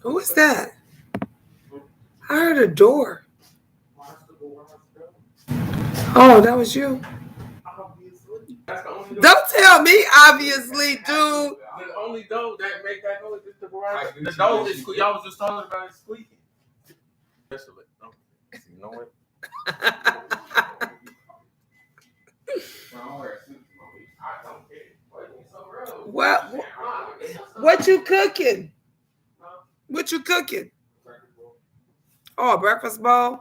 Who is that? I heard a door. Oh, that was you. Don't tell me, obviously, dude. The only door that make that noise is the garage. The door is squeaking. Y'all was just talking about it squeaking. You know what? What you cooking? What you cooking? Oh, a breakfast bowl.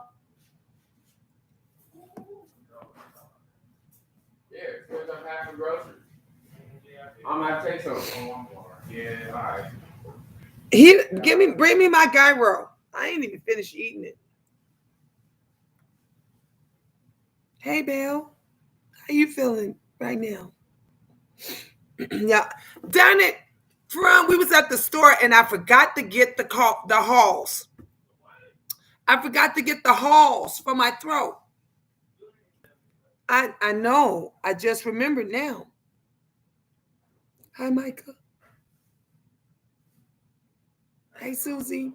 Yeah, because I'm having groceries. I'm gonna take some. Yeah, all right. Bring me my gyro. I ain't even finished eating it. Hey, Bill, how you feeling right now? Yeah, darn it, from we was at the store and I forgot to get the halls. I forgot to get the halls for my throat. I know. I just remembered now. Hi, Micah. Hey, Susie.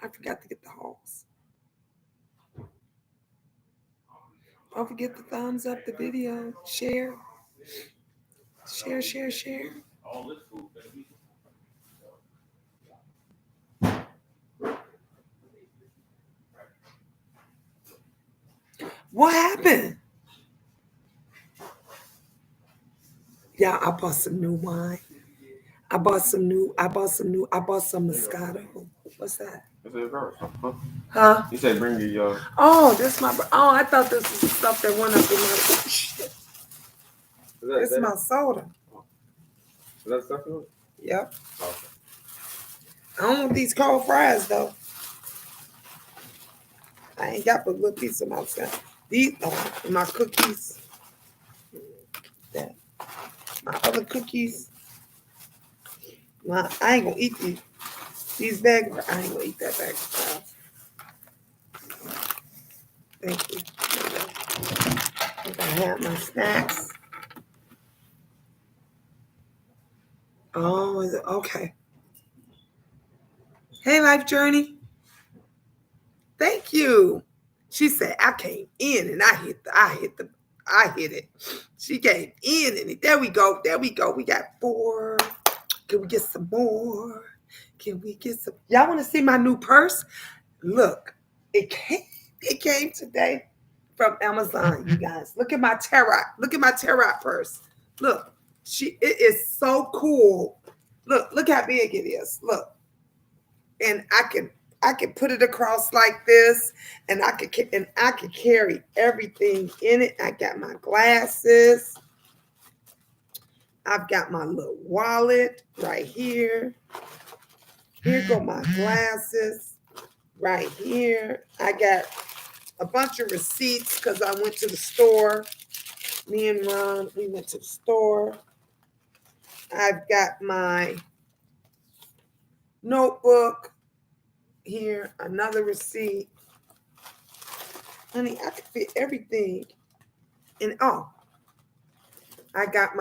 I forgot to get the halls. Don't forget the thumbs up the video. Share. Share. What happened? Yeah, I bought some new wine. I bought some Moscato. What's that? Is it yours? Huh? You said bring your. Oh, this my. Oh, I thought this was the stuff that went up in my. Shit. This is my soda. Is that stuff in it? Yep. Okay. I don't want these cold fries though. I ain't got but a little piece of myself. These my cookies. That my other cookies. I ain't gonna eat these bags. I ain't gonna eat that bag of fries. Thank you. I have my snacks. Oh, is it okay? Hey, Life Journey. Thank you. She said I came in and I hit it. She came in and there we go. We got 4. Can we get some more? Y'all want to see my new purse? Look, it came today from Amazon, you guys. Look at my tarot purse. Look, it is so cool. Look how big it is. Look. And I can put it across like this, and I could carry everything in it. I got my glasses. I've got my little wallet right here. Here go my glasses right here. I got a bunch of receipts because I went to the store. Me and Ron, we went to the store. I've got my notebook. Here, another receipt. Honey, I can fit everything. And I got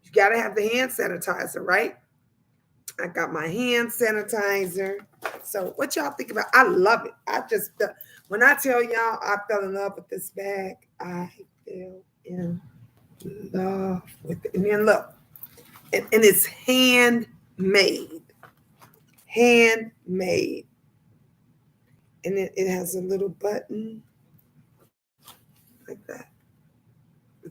you got to have the hand sanitizer, right? I got my hand sanitizer. So what y'all think about? I love it. When I tell y'all I fell in love with this bag, I fell in love with it. And then look, and it's handmade. Handmade. And it has a little button like that.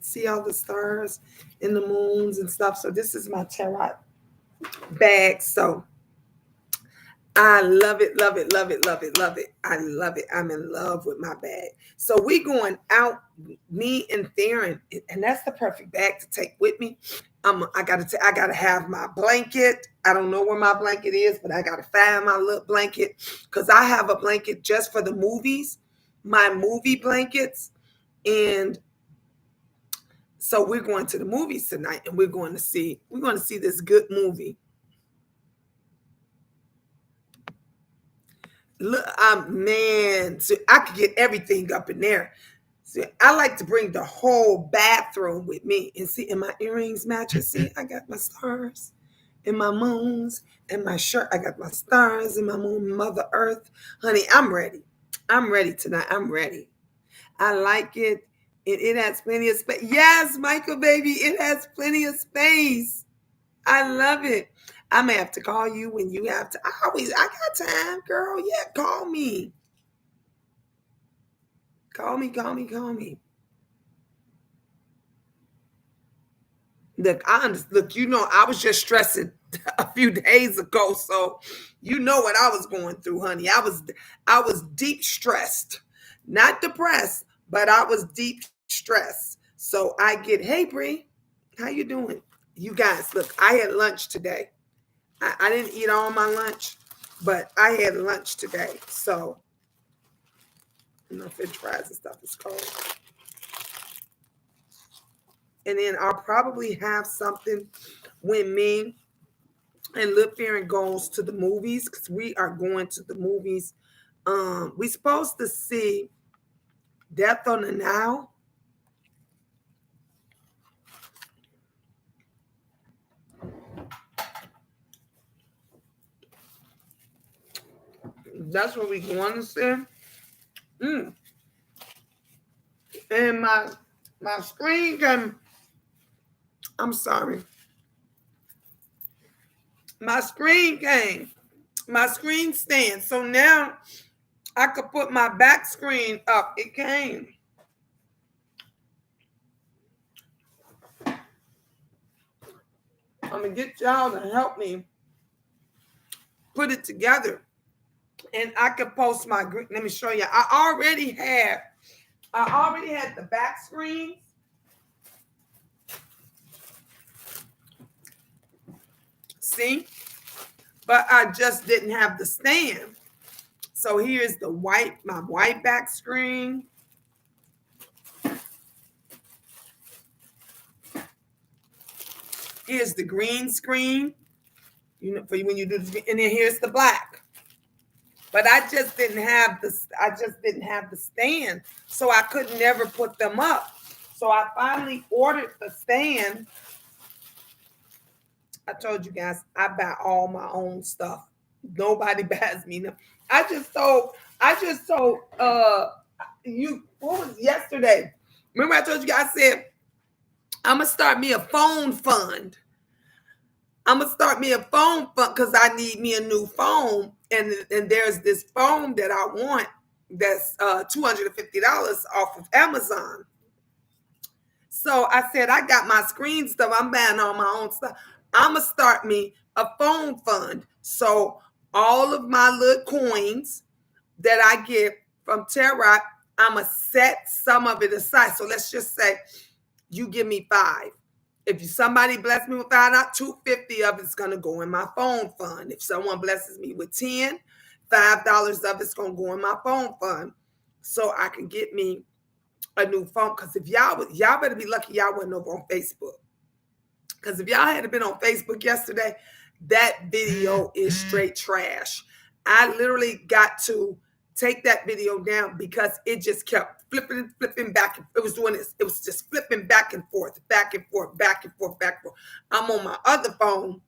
See all the stars and the moons and stuff. So this is my tarot bag. So I love it. I love it. I'm in love with my bag. So we going out, me and Theron, and that's the perfect bag to take with me. I gotta have my blanket. I don't know where my blanket is, but I gotta find my little blanket because I have a blanket just for the movies, my movie blankets, and so we're going to the movies tonight, and we're going to see this good movie. Look, man, so I could get everything up in there. See, I like to bring the whole bathroom with me and see, and my earrings match. See, I got my stars and my moons and my shirt. I got my stars and my moon, Mother Earth. Honey, I'm ready. I'm ready tonight. I'm ready. I like it. It has plenty of space. Yes, Michael, baby, it has plenty of space. I love it. I may have to call you when you have to. I got time, girl. Yeah, call me. Call me, call me, call me. Look, look, I was just stressing a few days ago, so you know what I was going through, honey. I was deep stressed. Not depressed, but I was deep stressed. So hey Bree, how you doing? You guys, look, I had lunch today. I didn't eat all my lunch, but I had lunch today. So, French fries and stuff is cold. And then I'll probably have something when me and Lip Farron goes to the movies, because we are going to the movies. We supposed to see Death on the Nile. That's what we going to see. And my screen came. I'm sorry. My screen came. My screen stand. So now I could put my back screen up. It came. I'm gonna get y'all to help me put it together, and I could post my. Let me show you. I already had the back screens. See, but I just didn't have the stand. So here's my white back screen. Here's the green screen, for when you do this, and then here's the black. But I just didn't have the stand, so I could never put them up. So I finally ordered the stand. I told you guys I buy all my own stuff. Nobody buys me. No. I just told you, what was yesterday? Remember I told you guys, I said I'm gonna start me a phone fund. I'm gonna start me a phone fund because I need me a new phone. And there's this phone that I want that's $250 off of Amazon. So I said, I got my screen stuff. I'm buying all my own stuff. I'm going to start me a phone fund. So all of my little coins that I get from Terra, I'm going to set some of it aside. So let's just say you give me 5. If somebody bless me with 5, $250 of it's going to go in my phone fund. If someone blesses me with 10, $5 of it's going to go in my phone fund. So I can get me a new phone. Because if y'all better be lucky y'all wasn't over on Facebook. Because if y'all had been on Facebook yesterday, that video is straight trash. I literally got to take that video down because it just kept flipping back. It was doing this. It was just flipping back and forth, back and forth, back and forth, back and forth. I'm on my other phone.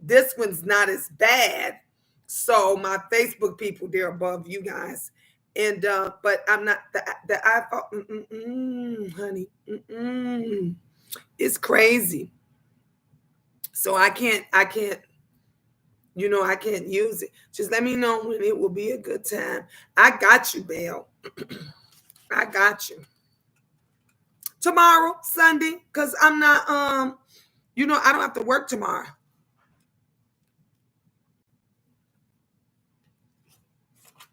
This one's not as bad. So my Facebook people, they're above you guys. And but I'm not the iPhone, honey. It's crazy. So I can't, I can't use it. Just let me know when it will be a good time. I got you, Belle. I got you. Tomorrow, Sunday, because I'm not, I don't have to work tomorrow.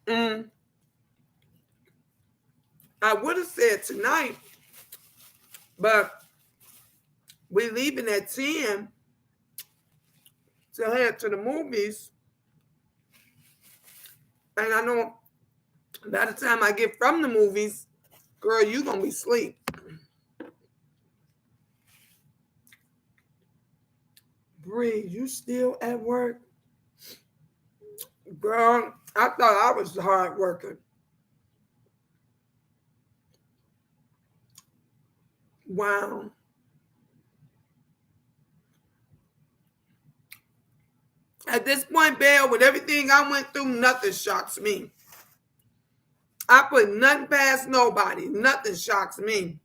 I would have said tonight, but we're leaving at 10 to head to the movies. And I know by the time I get from the movies, girl, you going to be asleep. Bree, you still at work? Girl, I thought I was hard working. Wow. At this point, Belle, with everything I went through, nothing shocks me. I put nothing past nobody. Nothing shocks me.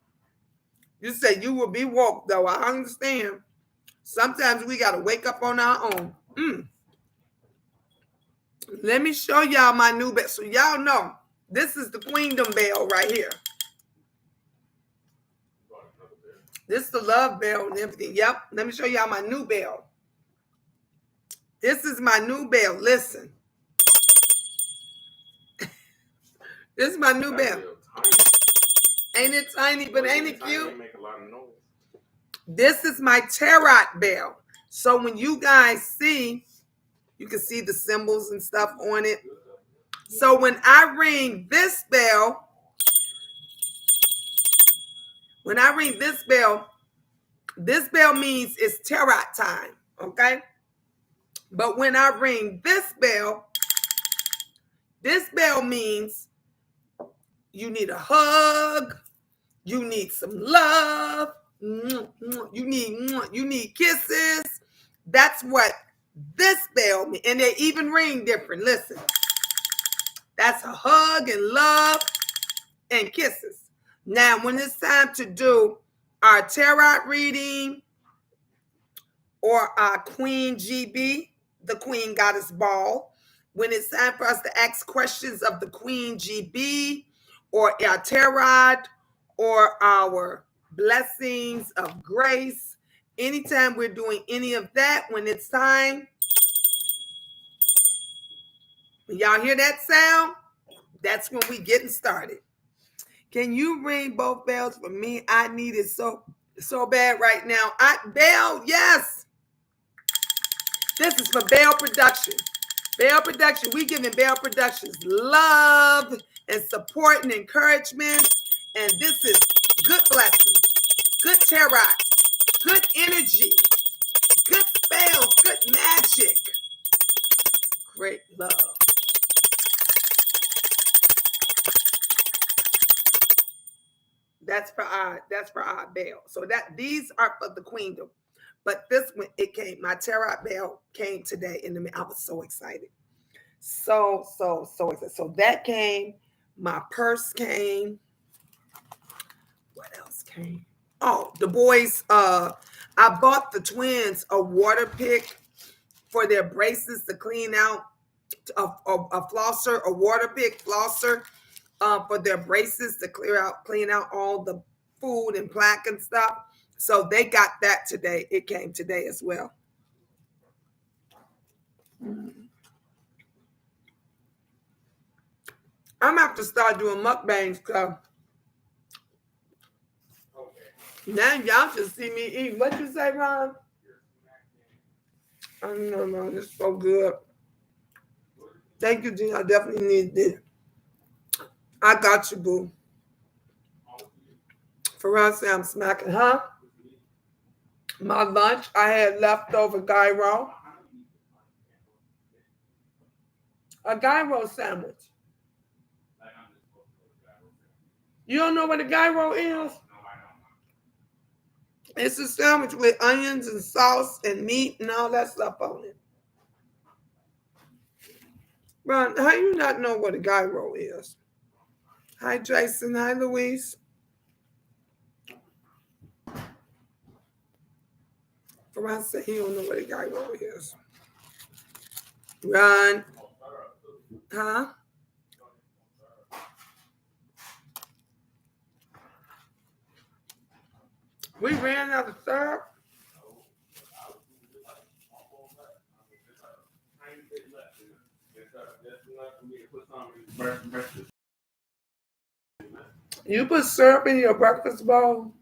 You say you will be woke, though. I understand. Sometimes we got to wake up on our own. Let me show y'all my new bell. So y'all know, this is the Queendom bell right here. This is the love bell and everything. Yep. Let me show y'all my new bell. This is my new bell. Listen. This is my new bell. Ain't it tiny, but ain't it cute? Make a lot of noise. This is my tarot bell. So when you guys see, you can see the symbols and stuff on it. So when I ring this bell, this bell means it's tarot time, okay? But when I ring this bell means you need a hug, you need some love, you need kisses. That's what this bell means. And they even ring different. Listen, that's a hug and love and kisses. Now, when it's time to do our tarot reading or our Queen GB, the Queen Goddess Ball, when it's time for us to ask questions of the Queen GB or our tarot or our blessings of grace, anytime we're doing any of that, when it's time, when y'all hear that sound, that's when we getting started. Can you ring both bells for me? I need it so bad right now. Bell, yes. This is for Bell Production. Bell Production, we giving Bell Productions love and support and encouragement. And this is good blessings, good tarot, good energy, good spells, good magic, great love. That's for our bell. So these are for the Queendom. But this one, it came, my tarot bell came today in the mail. I was so excited. So excited. So that came, my purse came. What else came? Oh, the boys, I bought the twins a water pick for their braces to clean out, a flosser, a water pick flosser for their braces to clean out all the food and plaque and stuff. So they got that today. It came today as well. I'm gonna have to start doing mukbangs, cause now y'all should see me eat. What you say, Ron? I know, it's so good. Thank you, Gina. I definitely need this. I got you, boo. Ferran said I'm smacking, huh? My lunch, I had leftover gyro. A gyro sandwich. You don't know what a gyro is? It's a sandwich with onions and sauce and meat and all that stuff on it. Ron, how you not know what a gyro is? Hi, Jason. Hi, Louise. Ron said he don't know what a gyro is. Ron. Huh? We ran out of syrup. You put syrup in your breakfast bowl?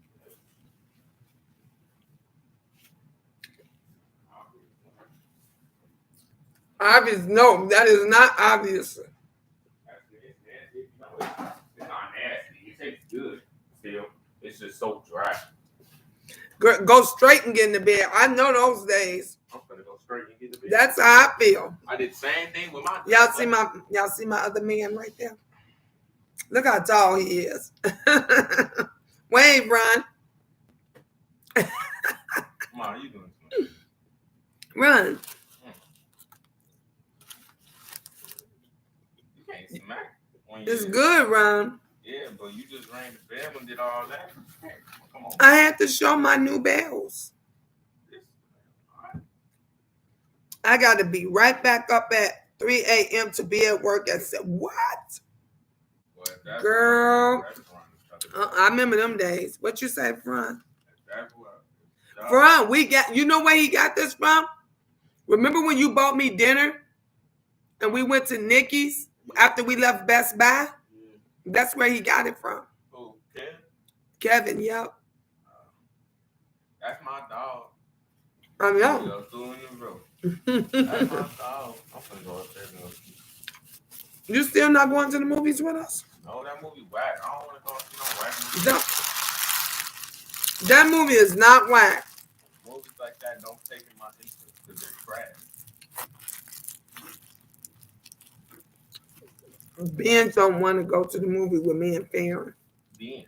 Obvious? No, that is not obvious. It's not nasty. It tastes good still. It's just so dry. Go straight and get in the bed. I know those days. I'm gonna go straight and get in the bed. That's how I feel. I did the same thing with my. Y'all see my other man right there? Look how tall he is. Wave, Ron. Come on, you doing something? Run. ain't smacked. It's good, Ron. Yeah, but you just rang the bell and did all that. Come on. I had to show my new bells. I got to be right back up at 3 a.m. to be at work. I said, what? Well, girl, I remember them days. What you say, Fran? Fran, you know where he got this from? Remember when you bought me dinner and we went to Nikki's after we left Best Buy? That's where he got it from. Who, Kevin? Kevin, yep. That's my dog. I know. That's my dog. I'm gonna go up there. You still not going to the movies with us? No, that movie whack. I don't want to go see no whack movie. That movie is not whack. Movies like that don't take in my interest because they're trash. Ben don't want to go to the movie with me and Farron. Ben.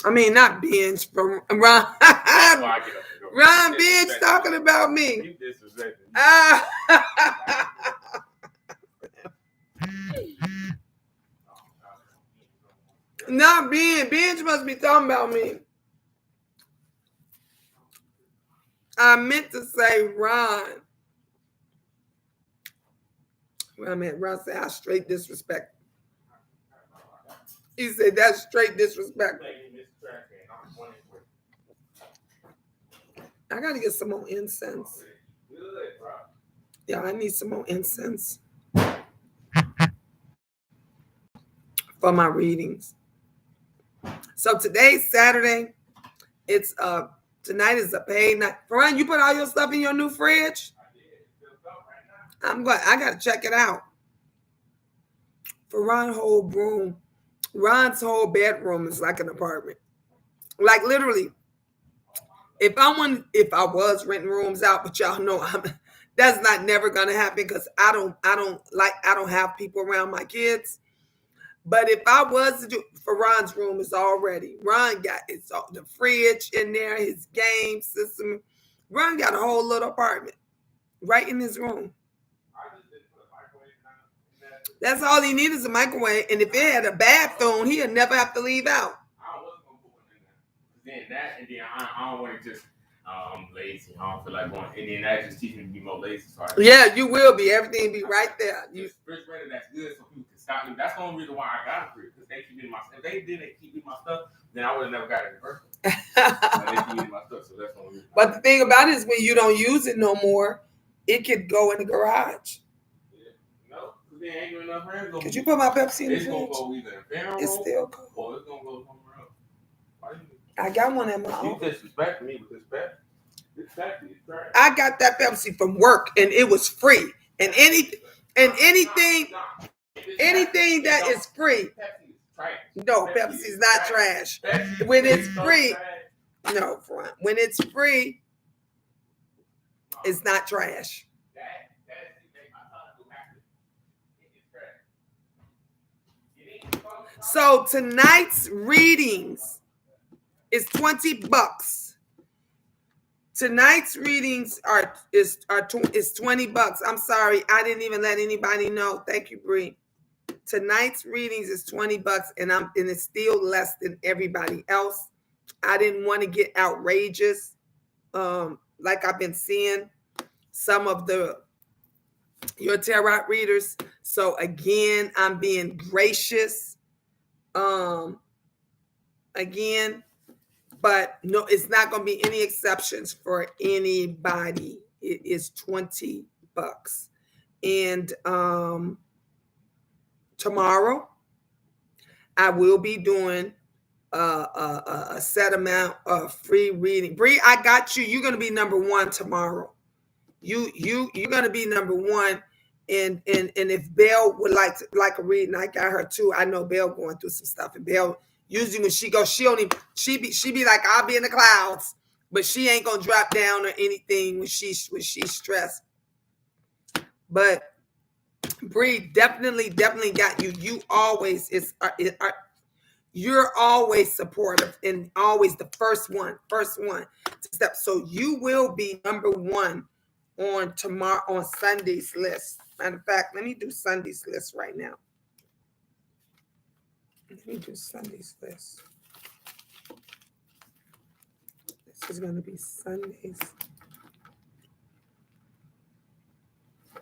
I mean, not Ben's, but Ron. Ron Ben's talking about me. You disrespecting me. Not Ben. Ben must be talking about me. I meant to say Ron. Well, I meant Ron said I straight disrespect. He said that's straight disrespect. I gotta get some more incense. Yeah, I need some more incense for my readings. So today's Saturday. It's tonight is a paid night. Ron, you put all your stuff in your new fridge? I'm glad. I gotta check it out. For Ron's whole room, Ron's whole bedroom is like an apartment. Like literally, if I was renting rooms out, but y'all know that's not never gonna happen because I don't have people around my kids. But if I was to do for Ron's room, is already Ron got the fridge in there, his game system. Ron got a whole little apartment right in his room. That's all he needs is a microwave, and if it had a bathroom, he'd never have to leave out. I wasn't gonna put one in there. Then that, and then I don't want to just. I'm lazy. I don't feel like going. And then that just teaches me to be more lazy. So yeah, you will be. Everything be right there. Refrigerator, that's good, so people can stop me. That's the only reason why I got a fridge, because they keep eating my stuff. If they didn't keep eating my stuff, then I would have never got it in person. They keep eating my stuff, so that's the only reason. But the thing about it is, when you don't use it no more, it could go in the garage. Yeah. No, because there ain't enough room. Could you put my Pepsi in the fridge? It's gonna go either in barrel it's still cold. Or it's gonna go somewhere else. Why I got one at my office. You disrespect me with this Pepsi. I got that Pepsi from work and it was free. And anything that is free. No, Pepsi's not trash. When it's free, no, when it's free, it's not trash. So tonight's readings is $20. Tonight's readings is $20. I'm sorry, I didn't even let anybody know. Thank you, Bree. Tonight's readings is $20, and it's still less than everybody else. I didn't want to get outrageous, like I've been seeing some of your tarot readers. So again, I'm being gracious. Again. But no, it's not going to be any exceptions for anybody. It is $20. And tomorrow, I will be doing a set amount of free reading. Bree, I got you. You're going to be number one tomorrow. You're going to be number one. And if Belle would like a reading, I got her too. I know Belle going through some stuff, and Belle. Usually when she goes, she be like, I'll be in the clouds, but she ain't gonna drop down or anything when she's stressed. But Bree definitely got you. You always you're always supportive and always the first one to step. So you will be number one on Sunday's list. Matter of fact, let me do Sunday's list right now. Let me do Sunday's list. This is going to be Sunday's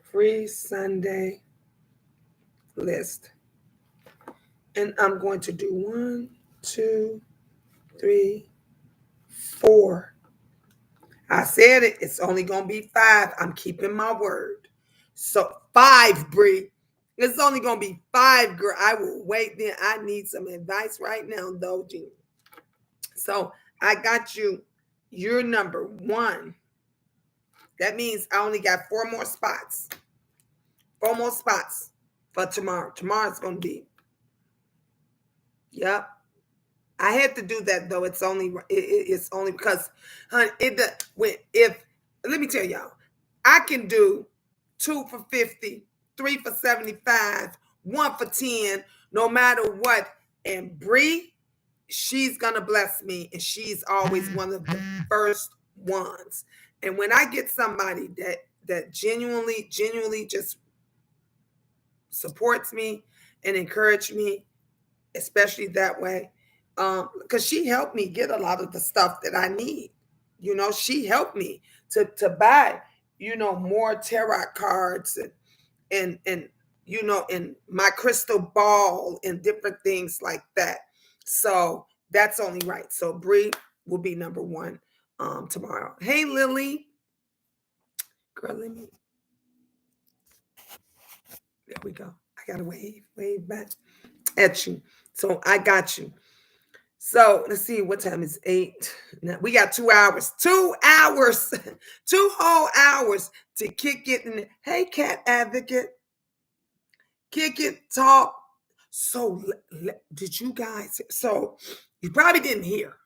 free Sunday list. And I'm going to do 1, 2, 3, 4. I said it. It's only going to be 5. I'm keeping my word. So 5, Bree. It's only going to be 5, girl. I will wait then. I need some advice right now, though, Jean. So I got you. You're number 1. That means I only got 4 more spots. 4 more spots for tomorrow. Tomorrow's going to be. Yep. I had to do that though. It's only because, honey, let me tell y'all, I can do 2 for 50, 3 for 75, 1 for 10, no matter what. And Bree, she's gonna bless me, and she's always one of the first ones. And when I get somebody that genuinely just supports me and encourage me, especially that way, because she helped me get a lot of the stuff that I need. She helped me to buy, more tarot cards and and my crystal ball and different things like that. So that's only right. So Bree will be number 1 tomorrow. Hey Lily, girl, let me. There we go. I gotta wave back at you. So I got you. So let's see, what time is 8? Now we got 2 hours. 2 hours, 2 whole hours to kick it in. Hey, cat advocate, kick it, talk. So did you guys? So you probably didn't hear.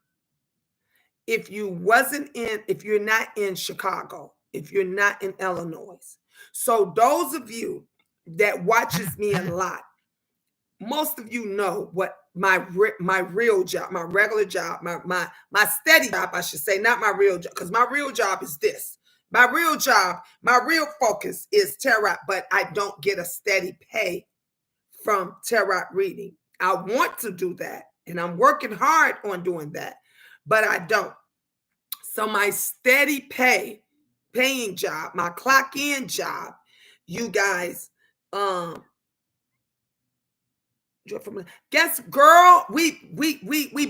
If you're not in Chicago, if you're not in Illinois. So those of you that watches me a lot, most of you know what my real job, my regular job, my steady job, I should say, not my real job, because my real job is this. My real job, my real focus is tarot, but I don't get a steady pay from tarot reading. I want to do that, and I'm working hard on doing that, but I don't. So my steady paying job, my clock in job, you guys, guess, girl, we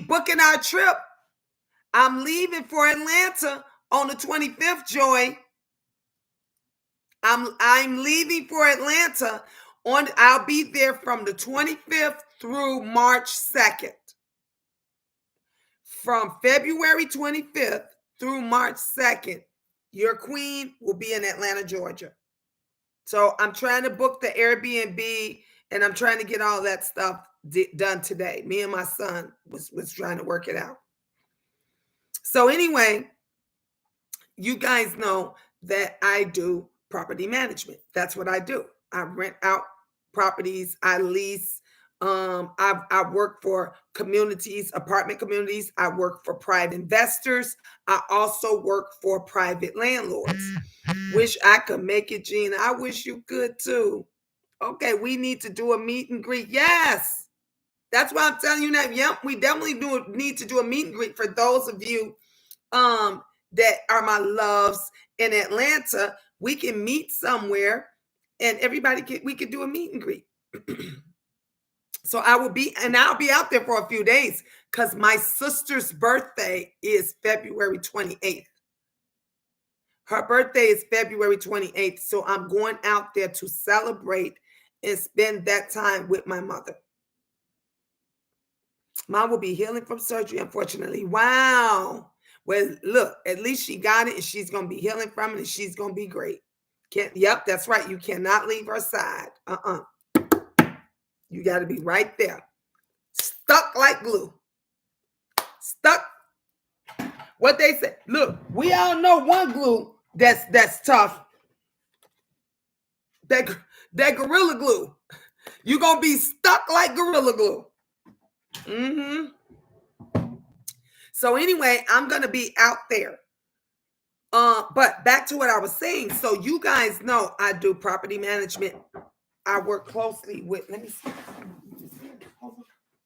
booking our trip. I'm leaving for Atlanta on the 25th, Joy. I'm leaving for Atlanta I'll be there from the 25th through March 2nd. From February 25th through March 2nd, your queen will be in Atlanta, Georgia. So I'm trying to book the Airbnb, and I'm trying to get all that stuff done today. Me and my son was trying to work it out. So anyway, you guys know that I do property management. That's what I do. I rent out properties. I lease. I work for communities, apartment communities. I work for private investors. I also work for private landlords. Wish I could make it, Gina. I wish you could too. Okay, we need to do a meet and greet. Yes, that's why I'm telling you that. Yep, we definitely need to do a meet and greet for those of you that are my loves in Atlanta. We can meet somewhere, and we could do a meet and greet. So I'll be out there for a few days because my sister's birthday is February 28th. Her birthday is February 28th. So I'm going out there to celebrate and spend that time with my mother. Mom will be healing from surgery, unfortunately. Wow. Well, look, at least she got it, and she's going to be healing from it, and she's going to be great. Yep, that's right. You cannot leave her side. You got to be right there. Stuck like glue. Stuck. What they say. Look, we all know one glue that's tough. That Gorilla Glue. You're going to be stuck like Gorilla Glue. So anyway, I'm going to be out there. But back to what I was saying. So you guys know I do property management. I work closely with, let me see.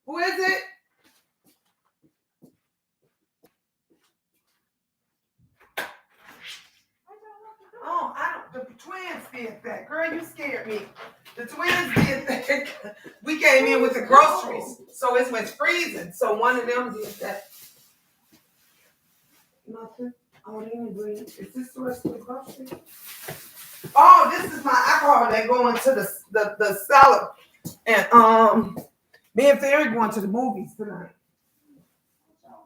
Who is it? Oh, I don't. The twins did that. Girl, you scared me. The twins did that. We came in with the groceries, so it was freezing. So one of them did that. Nothing. Oh, they didn't bring. Is this the rest of the groceries? Oh, this is my alcohol that go into the cellar. And me and Ferry going to the movies tonight.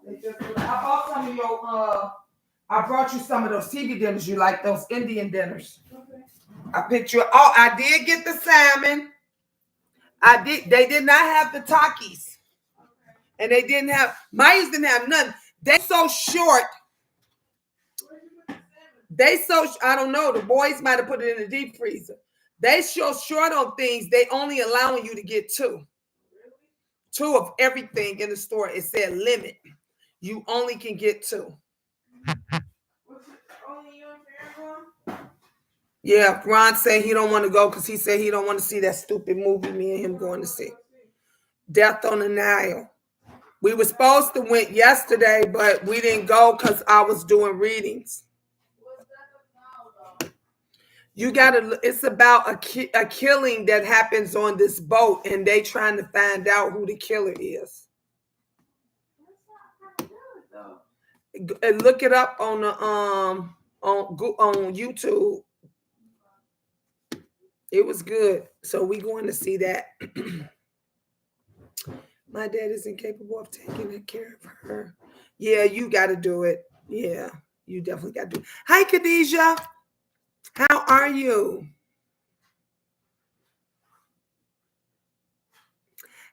I bought some of your I brought you some of those TV dinners you like, those Indian dinners. Okay. I picked you. Oh, I did get the salmon. I did. They did not have the Takis. Okay. And they didn't have, mine didn't have nothing. They so short. I don't know. The boys might have put it in the deep freezer. They so short on things, they only allowing you to get two. Two of everything in the store. It said limit. You only can get two. Yeah, Ron said he don't want to go because he said he don't want to see that stupid movie me and him going to see. Death on the Nile. We were supposed to went yesterday, but we didn't go because I was doing readings. You gotta. It's about a killing that happens on this boat, and they trying to find out who the killer is. And look it up on the on YouTube. It was good. So we going to see that. My dad is incapable of taking care of her. Yeah, you got to do it. Yeah, you definitely got to do it. Hi, Khadijah. How are you?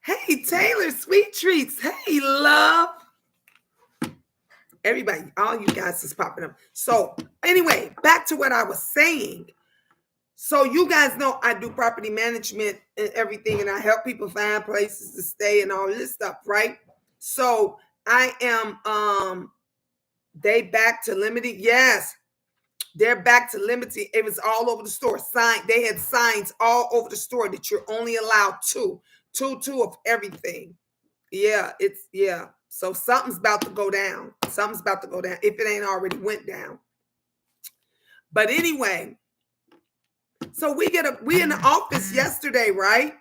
Hey, Taylor, sweet treats. Hey, love. Everybody, all you guys is popping up. So anyway, back to what I was saying. So you guys know I do property management and everything, and I help people find places to stay and all this stuff, right? So I am they back to limited. Yes, they're back to limited. It was all over the store. They had signs all over the store that you're only allowed two of everything. Yeah, yeah. So something's about to go down. Something's about to go down if it ain't already went down. But anyway, so we in the office yesterday, right?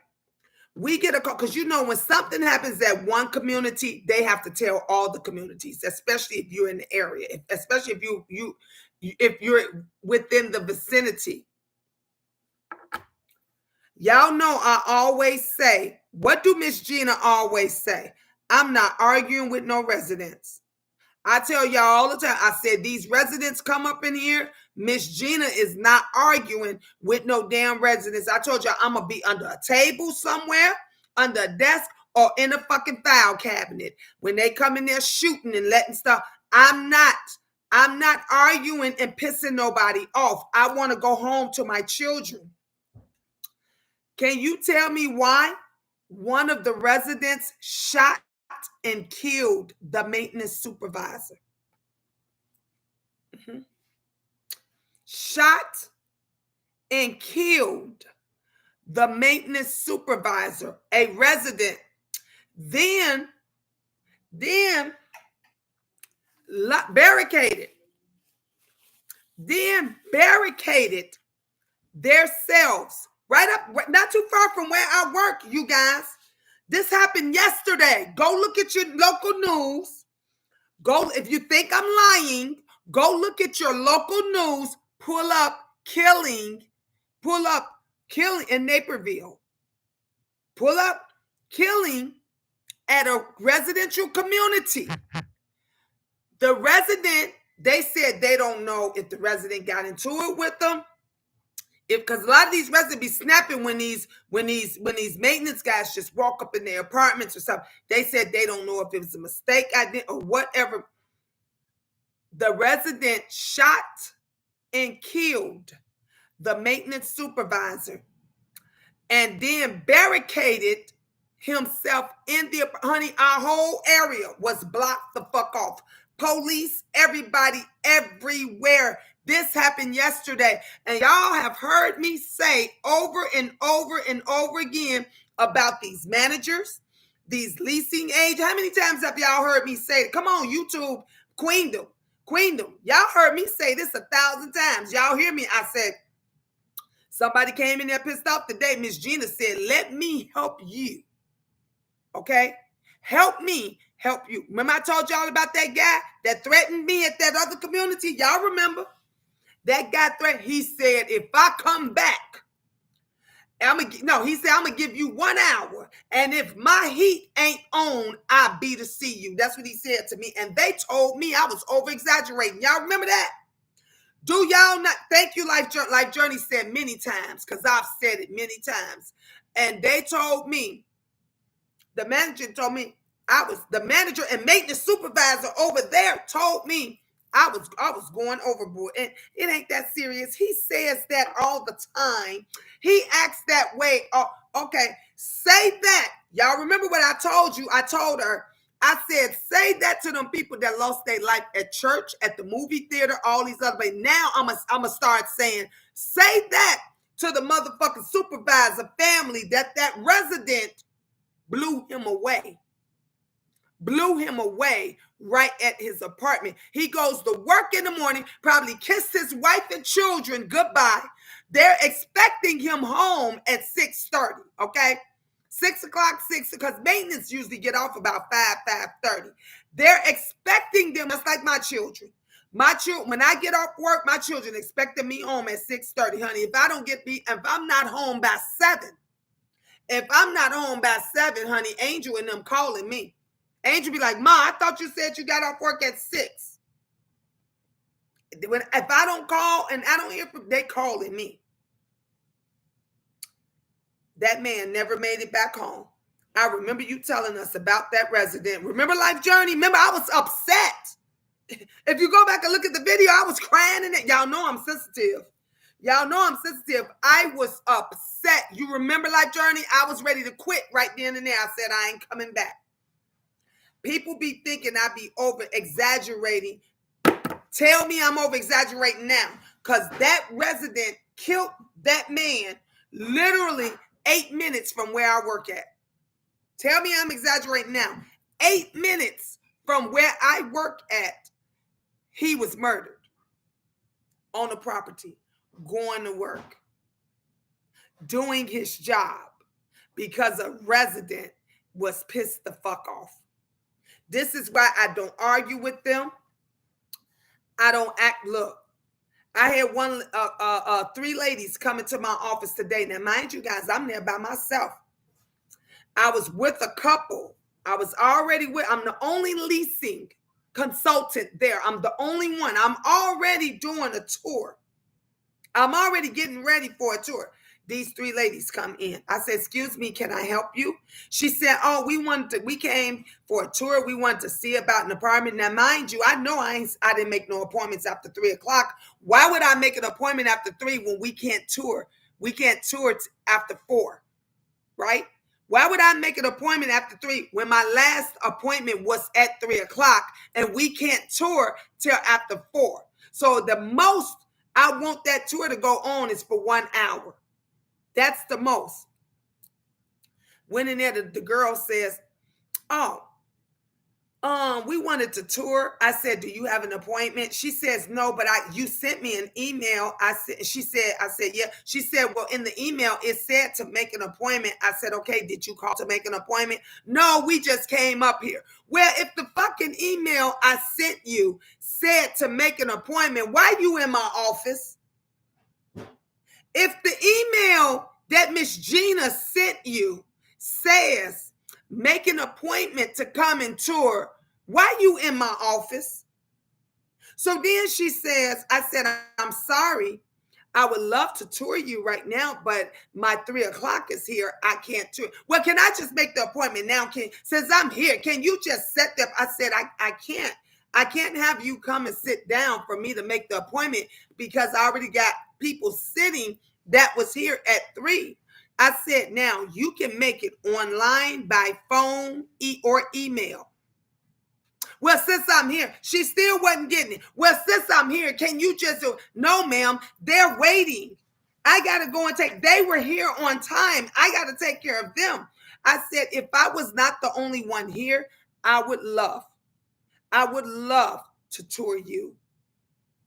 We get a call because when something happens at one community, they have to tell all the communities, especially if you're in the area, especially if you're within the vicinity. Y'all know I always say, what do Miss Gina always say? I'm not arguing with no residents. I tell y'all all the time, I said, these residents come up in here. Miss Gina is not arguing with no damn residents. I told y'all I'm going to be under a table somewhere, under a desk, or in a fucking file cabinet. When they come in there shooting and letting stuff, I'm not arguing and pissing nobody off. I want to go home to my children. Can you tell me why one of the residents shot and killed the maintenance supervisor? Mm-hmm. Shot and killed the maintenance supervisor, a resident. Then barricaded themselves right up, not too far from where I work, you guys. This happened yesterday. Go look at your local news. Go, if you think I'm lying, go look at your local news. Pull up killing in Naperville. Pull up killing at a residential community. The resident, they said they don't know if the resident got into it with them. Because a lot of these residents be snapping when these maintenance guys just walk up in their apartments or something. They said they don't know if it was a mistake or whatever. The resident shot and killed the maintenance supervisor and then barricaded himself in the, honey, our whole area was blocked the fuck off. Police, everybody, everywhere. This happened yesterday. And y'all have heard me say over and over and over again about these managers, these leasing agents. How many times have y'all heard me say, come on, YouTube, Queendom. Y'all heard me say this 1,000 times. Y'all hear me? I said, somebody came in there pissed off today. Miss Gina said, let me help you. Okay? Help me help you. Remember I told y'all about that guy that threatened me at that other community? Y'all remember? That guy threatened. He said, if I come back, he said, I'm going to give you 1 hour. And if my heat ain't on, I'll be to see you. That's what he said to me. And they told me I was over-exaggerating. Y'all remember that? Do y'all not? Thank you, Life Journey said many times, because I've said it many times. And they told me, the manager told me, the manager and maintenance supervisor over there told me I was going overboard. And it ain't that serious. He says that all the time. He acts that way. Oh, okay. Say that. Y'all remember what I told you? I told her, I said, say that to them people that lost their life at church, at the movie theater, all these other places. Now I'm gonna start saying, say that to the motherfucking supervisor family that resident blew him away right at his apartment. He goes to work in the morning, probably kissed his wife and children goodbye. They're expecting him home at 6:30, okay? 6 o'clock, because maintenance usually get off about 5:30. They're expecting them, just like my children. When I get off work, my children expecting me home at 6:30, honey. If I'm not home by 7, honey, Angel and them calling me. Angel be like, Ma, I thought you said you got off work at 6. If I don't call and I don't hear from, they calling me. That man never made it back home. I remember you telling us about that resident. Remember Life Journey? Remember, I was upset. If you go back and look at the video, I was crying in it. Y'all know I'm sensitive. I was upset. You remember Life Journey? I was ready to quit right then and there. I said, I ain't coming back. People be thinking I be over-exaggerating. Tell me I'm over-exaggerating now. Because that resident killed that man literally 8 minutes from where I work at. Tell me I'm exaggerating now. 8 minutes from where I work at, he was murdered on the property, going to work, doing his job because a resident was pissed the fuck off. This is why I don't argue with them. I don't act. Look, I had 3 ladies coming to my office today. Now, mind you guys, I'm there by myself. I was with a couple. I'm the only leasing consultant there. I'm the only one. I'm already doing a tour. I'm already getting ready for a tour. These 3 ladies come in. I said, excuse me, can I help you? She said, oh, we came for a tour. We wanted to see about an apartment. Now, mind you, I know I didn't make no appointments after 3 o'clock. Why would I make an appointment after 3 when we can't tour? We can't tour after 4, right? Why would I make an appointment after 3 when my last appointment was at 3 o'clock and we can't tour till after 4? So the most I want that tour to go on is for 1 hour. That's the most. Went in there, the girl says, oh, we wanted to tour. I said, do you have an appointment? She says, no, but you sent me an email. I said, yeah. She said, well, in the email, it said to make an appointment. I said, okay, did you call to make an appointment? No, we just came up here. Well, if the fucking email I sent you said to make an appointment, why you in my office? If the email that Miss Gina sent you says make an appointment to come and tour, why you in my office? So then she says, I said, I'm sorry. I would love to tour you right now, but my 3 o'clock is here. I can't tour. Well, can I just make the appointment now? Since I'm here, can you just set up? I said, I can't. I can't have you come and sit down for me to make the appointment because I already got people sitting that was here at 3. I said, now you can make it online by phone or email. Well, since I'm here, she still wasn't getting it. Well, since I'm here, can you just do? No, ma'am, they're waiting. I got to go and they were here on time. I got to take care of them. I said, if I was not the only one here, I would love to tour you.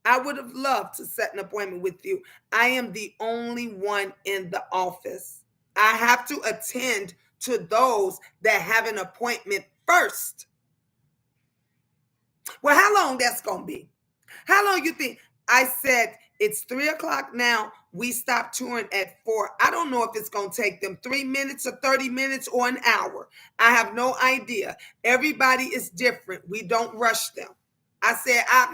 I would have loved to set an appointment with you. I am the only one in the office. I have to attend to those that have an appointment first. Well, how long that's going to be? How long you think? I said, it's 3 o'clock now. We stopped touring at 4. I don't know if it's going to take them 3 minutes or 30 minutes or an hour. I have no idea. Everybody is different. We don't rush them. I said, I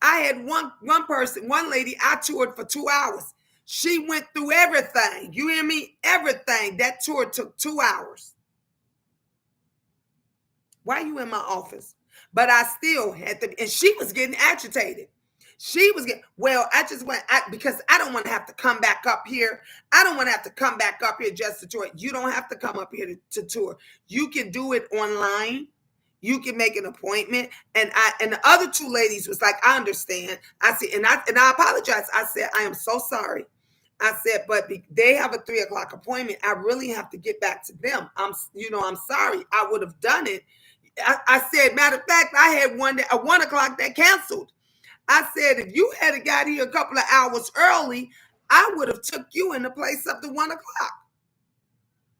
had one person, one lady, I toured for 2 hours. She went through everything. You hear me? Everything. That tour took 2 hours. Why are you in my office? But I still had to, and she was getting agitated. She was getting, well, I just went, because I don't want to have to come back up here. I don't want to have to come back up here just to tour. You don't have to come up here to tour. You can do it online. You can make an appointment. And the other two ladies was like, I understand. I said, and I apologize. I said, I am so sorry. I said, but they have a 3 o'clock appointment. I really have to get back to them. I'm sorry. I would have done it. I said, matter of fact, I had one at 1 o'clock that canceled. I said, if you had got here a couple of hours early, I would have took you in the place up to 1 o'clock.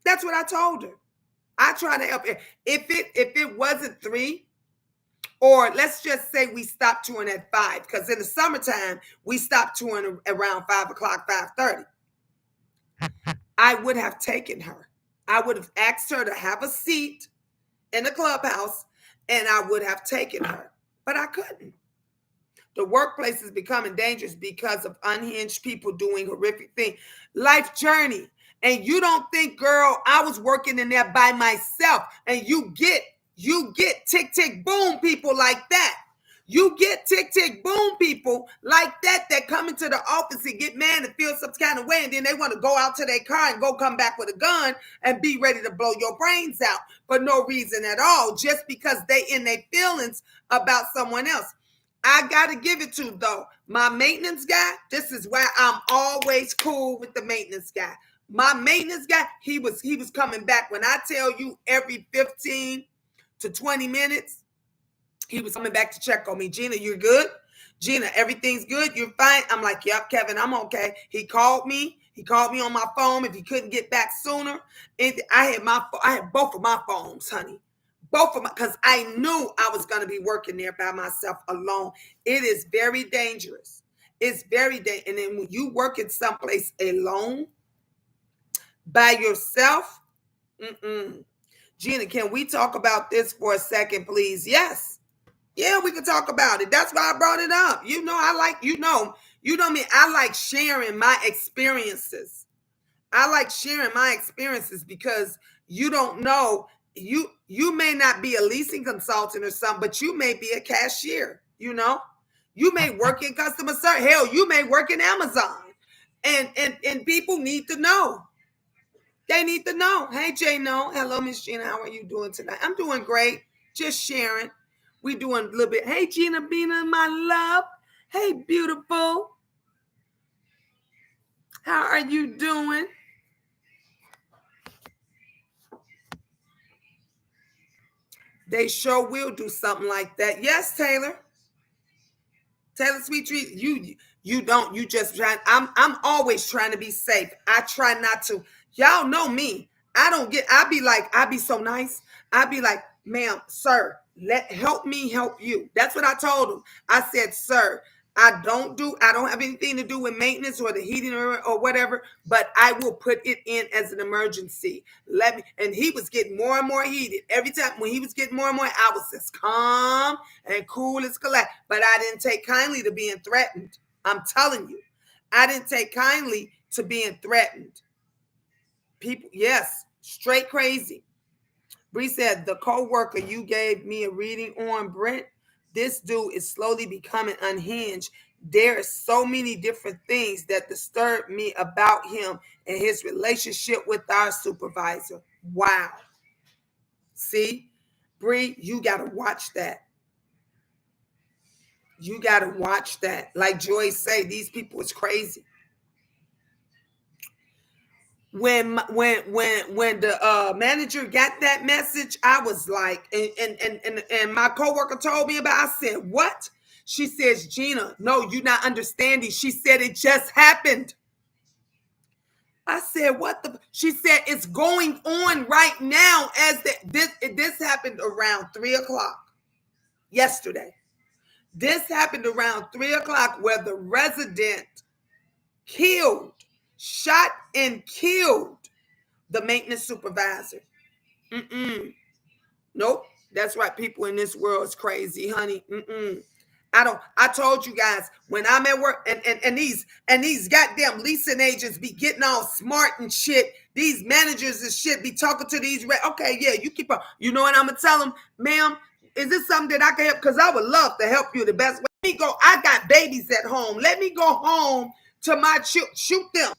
That's what I told her. I try to help. If it wasn't 3, or let's just say we stopped touring at 5, because in the summertime we stopped touring around 5 o'clock, 5:30. I would have taken her. I would have asked her to have a seat in the clubhouse, and I would have taken her, but I couldn't. The workplace is becoming dangerous because of unhinged people doing horrific things. Life journey. And you don't think, girl, I was working in there by myself. And you get tick, tick, boom people like that. You get tick, tick, boom people like that come into the office and get mad and feel some kind of way. And then they want to go out to their car and go come back with a gun and be ready to blow your brains out for no reason at all, just because they in their feelings about someone else. I got to give it to, though, my maintenance guy. This is why I'm always cool with the maintenance guy. My maintenance guy, he was coming back. When I tell you, every 15 to 20 minutes, he was coming back to check on me. Gina, you're good? Gina, everything's good? You're fine? I'm like, yep, Kevin, I'm okay. He called me. He called me on my phone if he couldn't get back sooner. And I had both of my phones, honey. Both of them, because I knew I was going to be working there by myself alone. It is very dangerous. It's very dangerous. And then when you work in someplace alone, by yourself, Gina, can we talk about this for a second, please? Yes. Yeah, we can talk about it. That's why I brought it up. You know, me. I like sharing my experiences. I like sharing my experiences because you don't know. You may not be a leasing consultant or something, but you may be a cashier, you know? You may work in customer service. Hell, you may work in Amazon. And people need to know. They need to know. Hey, J-No. Hello, Miss Gina. How are you doing tonight? I'm doing great. Just sharing. We doing a little bit. Hey, Gina Bina, my love. Hey, beautiful. How are you doing? They sure will do something like that. Yes, Taylor. Taylor Sweet Treat, you just trying. I'm always trying to be safe. I try not to. Y'all know me. I be so nice. I be like, ma'am, sir, help me help you. That's what I told him. I said, sir, I don't have anything to do with maintenance or the heating or whatever, but I will put it in as an emergency. And he was getting more and more heated. Every time when he was getting more and more, I was just calm and cool as collect. But I didn't take kindly to being threatened. I'm telling you, I didn't take kindly to being threatened. People, yes, straight crazy. Bree said, the co-worker you gave me a reading on, Brent, this dude is slowly becoming unhinged. There are so many different things that disturb me about him and his relationship with our supervisor. Wow. See, Bree, you got to watch that. You got to watch that. Like Joyce say, these people is crazy. when the manager got that message, I was like, and my coworker told me about. I said, "What?" She says, "Gina, no, you're not understanding." She said, "It just happened." I said, "What the?" She said, "It's going on right now." This happened around 3 o'clock yesterday. This happened around 3 o'clock, where the resident killed, shot, and killed the maintenance supervisor. Mm-mm. Nope. That's right. People in this world is crazy, honey. Mm-mm. I told you guys when I'm at work and these goddamn leasing agents be getting all smart and shit. These managers and shit be talking to these. Okay, yeah, you keep on. You know what I'm gonna tell them, ma'am? Is this something that I can help? Because I would love to help you the best way. Let me go. I got babies at home. Let me go home to my shoot them.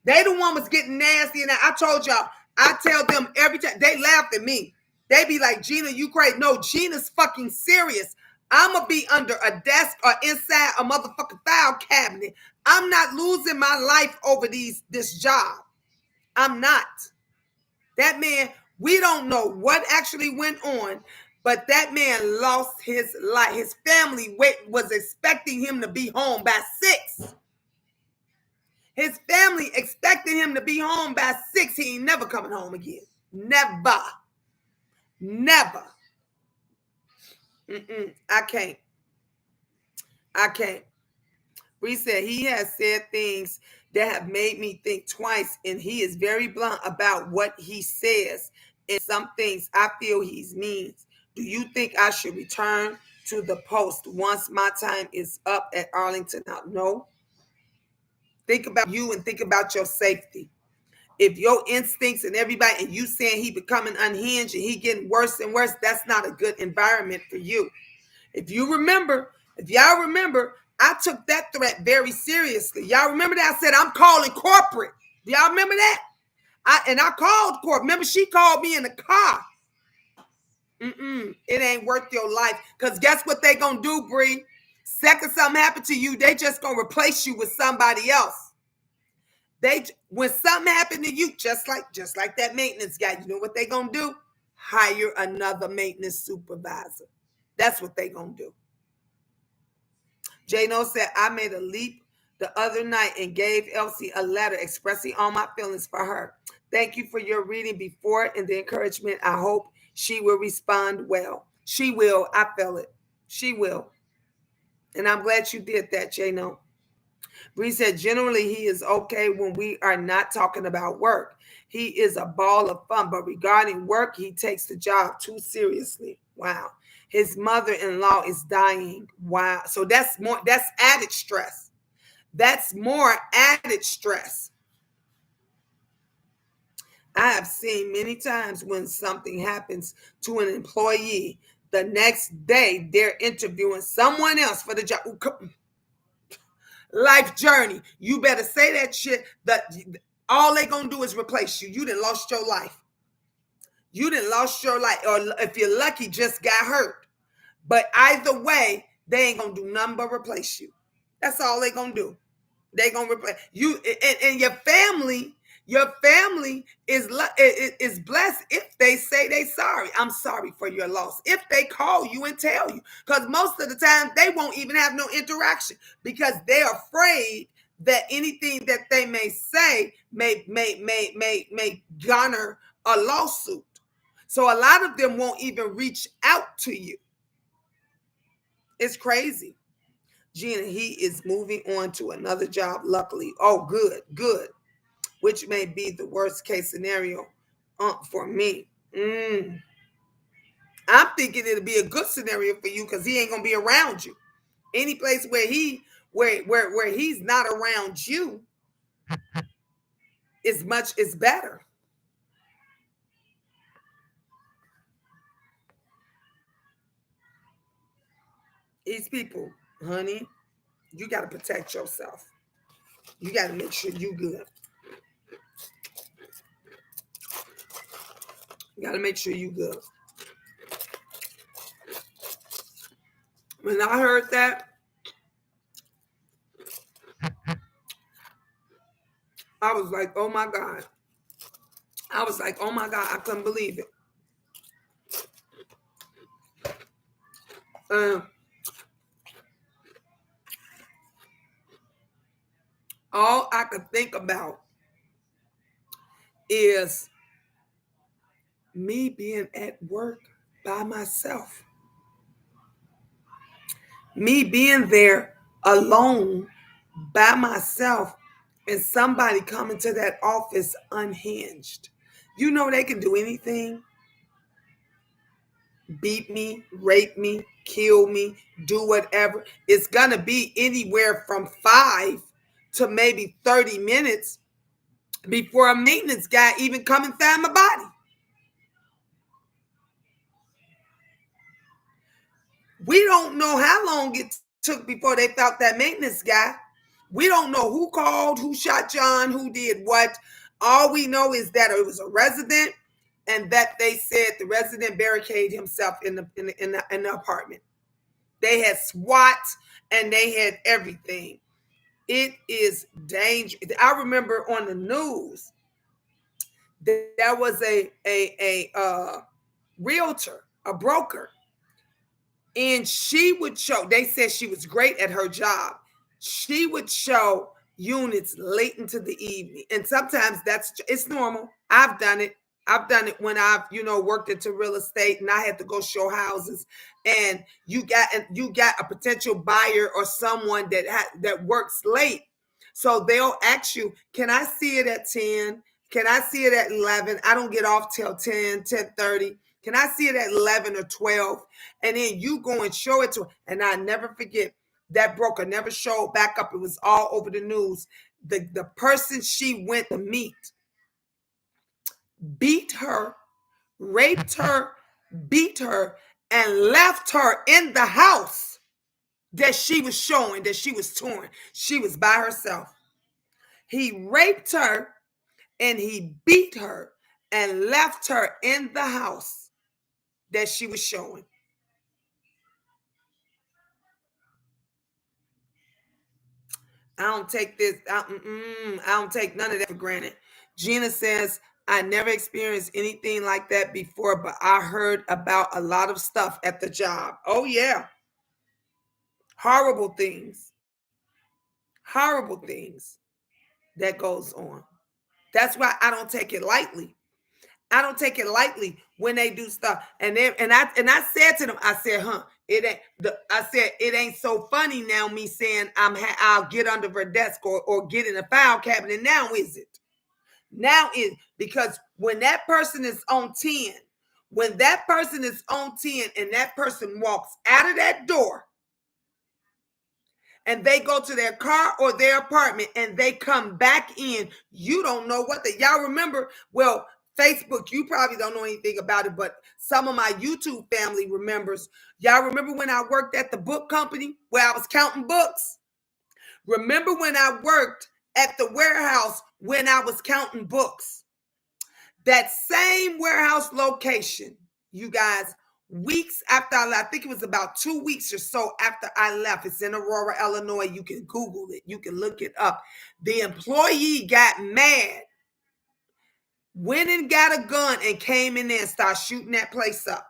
They the one was getting nasty, and I told y'all, I tell them every time. They laugh at me. They be like, "Gina, you crazy." No, Gina's fucking serious. I'ma be under a desk or inside a motherfucking file cabinet. I'm not losing my life over this job. I'm not. That man, we don't know what actually went on, but that man lost his life. His family was expecting him to be home by 6. His family expected him to be home by 6. He ain't never coming home again. Never. Never. I can't. I can't. Bree said he has said things that have made me think twice, and he is very blunt about what he says. And some things I feel he means. Do you think I should return to the post once my time is up at Arlington? No. Think about you and think about your safety. If your instincts and everybody and you saying he becoming unhinged and he getting worse and worse, that's not a good environment for you. If y'all remember, I took that threat very seriously. Y'all remember that? I said, I'm calling corporate. Do y'all remember that? I called corporate. Remember, she called me in the car. It ain't worth your life. Because guess what they gonna do, Bree? Second something happened to you, they just gonna replace you with somebody else. When something happened to you, just like that maintenance guy, you know what they gonna do? Hire another maintenance supervisor. That's what they gonna do. Jano said, I made a leap the other night and gave Elsie a letter expressing all my feelings for her. Thank you for your reading before and the encouragement. I hope she will respond well. She will. I feel it. She will. And I'm glad you did that, Jano. Bree said, generally, he is okay when we are not talking about work. He is a ball of fun, but regarding work, he takes the job too seriously. Wow. His mother-in-law is dying. Wow. So that's added stress. That's more added stress. I have seen many times when something happens to an employee, the next day they're interviewing someone else for the job. Life journey. You better say that shit. That all they gonna do is replace you. You done lost your life. You done lost your life, or if you're lucky, just got hurt. But either way, they ain't gonna do nothing but replace you. That's all they gonna do. They gonna replace you, and your family. Your family is blessed if they say they sorry. I'm sorry for your loss. If they call you and tell you, because most of the time they won't even have no interaction because they're afraid that anything that they may say may garner a lawsuit. So a lot of them won't even reach out to you. It's crazy. Gina, he is moving on to another job, luckily. Oh, good. Which may be the worst case scenario for me. I'm thinking it'll be a good scenario for you because he ain't gonna be around you. Any place where he's not around you is better. These people, honey, you got to protect yourself. You got to make sure you good. You got to make sure you good. When I heard that, I was like, oh my God. I was like, oh my God, I couldn't believe it. Um, all I could think about is me being at work by myself, me being there alone by myself, and somebody coming to that office unhinged. You know, they can do anything: beat me, rape me, kill me, do whatever. It's going to be anywhere from 5 to maybe 30 minutes before a maintenance guy even come and find my body. We don't know how long it took before they found that maintenance guy. We don't know who called, who shot John, who did what. All we know is that it was a resident, and that they said the resident barricaded himself in the apartment. They had SWAT and they had everything. It is dangerous. I remember on the news there was a realtor, a broker, and she would show. They said she was great at her job. She would show units late into the evening, and sometimes it's normal. I've done it when I've worked into real estate, and I had to go show houses, and you got a potential buyer or someone that works late, so they'll ask you, can I see it at 10? Can I see it at 11? I don't get off till 10:30. Can I see it at 11 or 12? And then you go and show it to her. And I never forget, that broker never showed back up. It was all over the news. The person she went to meet beat her, raped her, beat her, and left her in the house that she was showing, that she was touring. She was by herself. He raped her and he beat her and left her in the house that she was showing. I don't take this. I don't take none of that for granted. Gina says, I never experienced anything like that before, but I heard about a lot of stuff at the job. Oh, yeah. Horrible things. Horrible things that goes on. That's why I don't take it lightly. I don't take it lightly when they do stuff. And I said to them, I said, I said, it ain't so funny now me saying I'll get under her desk or get in a file cabinet. Now is it? Now is because when that person is on 10, when that person is on 10 and that person walks out of that door and they go to their car or their apartment and they come back in, you don't know what y'all remember. Well, Facebook, you probably don't know anything about it, but some of my YouTube family remembers. Y'all remember when I worked at the book company where I was counting books? Remember when I worked at the warehouse when I was counting books? That same warehouse location, you guys, weeks after I left, I think it was about 2 weeks or so after I left. It's in Aurora, Illinois. You can Google it. You can look it up. The employee got mad, went and got a gun and came in there and started shooting that place up.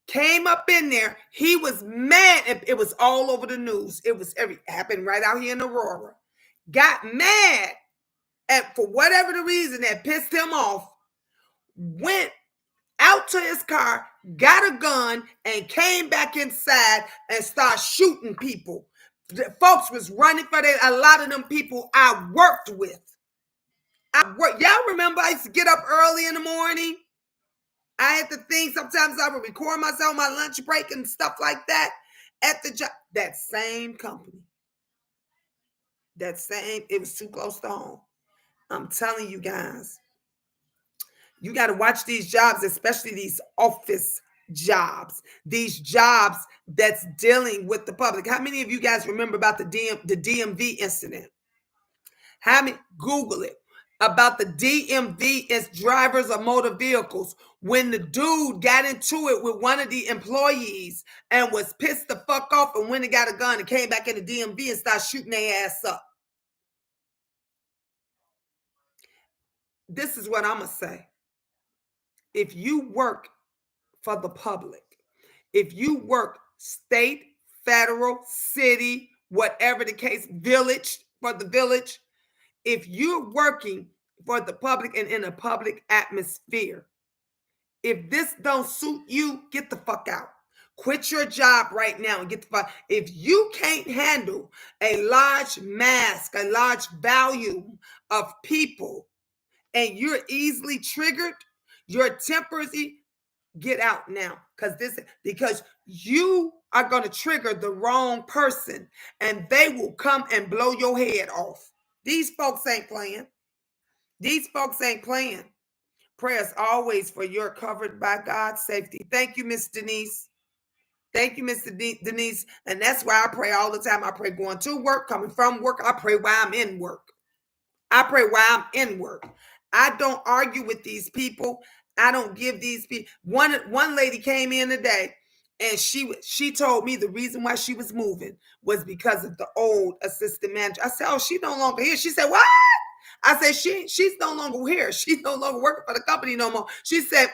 Came up in there. He was mad. It was all over the news. It happened right out here in Aurora. Got mad. And for whatever the reason that pissed him off, went out to his car, got a gun, and came back inside and started shooting people. The folks was running for that. A lot of them people I worked with. Y'all remember I used to get up early in the morning? I had to think, sometimes I would record myself on my lunch break and stuff like that at the job. That same company. It was too close to home. I'm telling you guys, you got to watch these jobs, especially these office jobs, these jobs that's dealing with the public. How many of you guys remember about the DMV incident? How many? Google it. About the DMV as drivers of motor vehicles, when the dude got into it with one of the employees and was pissed the fuck off and went and got a gun and came back in the DMV and started shooting their ass up. this is what I'm going to say. If you work for the public, if you work state, federal, city, whatever the case, village, for the village, if you're working for the public and in a public atmosphere, if this don't suit you, get the fuck out. Quit your job right now and get the fuck. If you can't handle a large mass, a large volume of people, and you're easily triggered, your tempers, get out now. Because you are going to trigger the wrong person, and they will come and blow your head off. These folks ain't playing. These folks ain't playing. Prayers always for your covered by God's safety. Thank you, Miss Denise. Thank you, Mr. Denise. And that's why I pray all the time. I pray going to work, coming from work. I pray while I'm in work. I pray while I'm in work. I don't argue with these people. I don't give these people. One lady came in today, and she told me the reason why she was moving was because of the old assistant manager. I said, "Oh, she no longer here." She said, "What?" I said, she's no longer here. She's no longer working for the company no more. She said,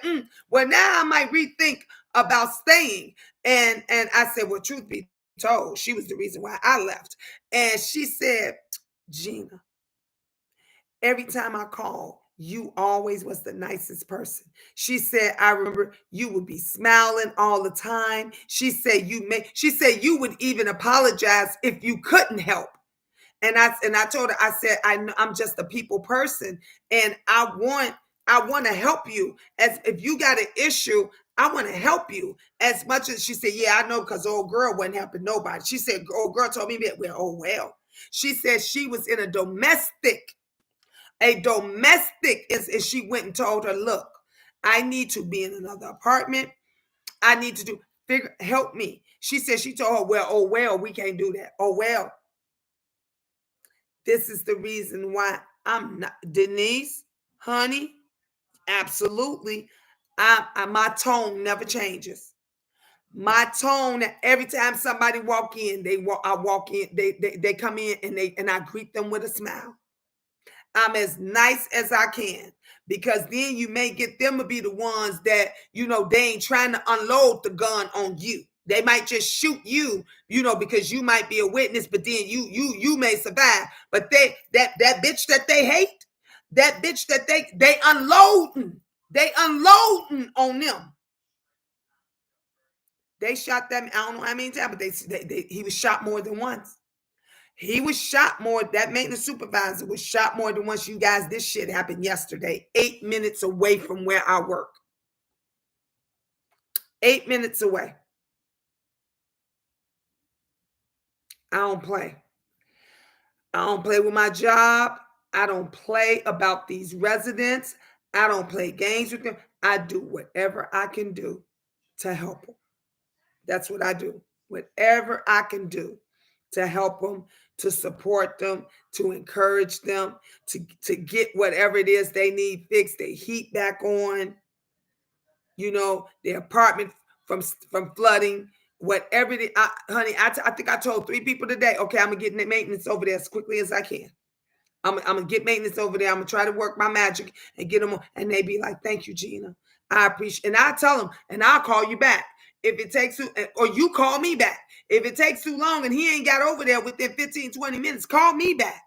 well, now I might rethink about staying. And I said, well, truth be told, she was the reason why I left. And she said, Gina, every time I call, you always was the nicest person. She said, I remember you would be smiling all the time. She said you would even apologize if you couldn't help. And I told her, I said, I'm just a people person, and I want to help you. As if you got an issue, I want to help you as much as. She said, yeah, I know, because old girl wasn't helping nobody. She said, old girl told me that. Well, oh well. She said she was in a domestic, and she went and told her, look, I need to be in another apartment. I need to help me. She said, she told her, well, oh well, we can't do that. Oh well. This is the reason why I'm not, Denise, honey, absolutely. My tone never changes. My tone, every time somebody walk in, I walk in, they come in, and I greet them with a smile. I'm as nice as I can, because then you may get them to be the ones that, they ain't trying to unload the gun on you. They might just shoot you, because you might be a witness, but then you may survive. But that bitch that they hate, that bitch that they unloading on them. They shot them, I don't know how many times, but he was shot more than once. He was shot more. That maintenance supervisor was shot more than once. You guys, this shit happened yesterday, 8 minutes away from where I work. 8 minutes away. I don't play. I don't play with my job. I don't play about these residents. I don't play games with them. I do whatever I can do to help them. That's what I do. Whatever I can do to help them, to support them, to encourage them, to get whatever it is they need fixed, their heat back on, their apartment from flooding, whatever it is. Honey, I think I told 3 people today, okay, I'm going to get maintenance over there as quickly as I can. I'm going to get maintenance over there. I'm going to try to work my magic and get them on. And they be like, thank you, Gina. I appreciate it. And I tell them, and I'll call you back. If it takes you, or you call me back. If it takes too long and he ain't got over there within 15, 20 minutes, call me back.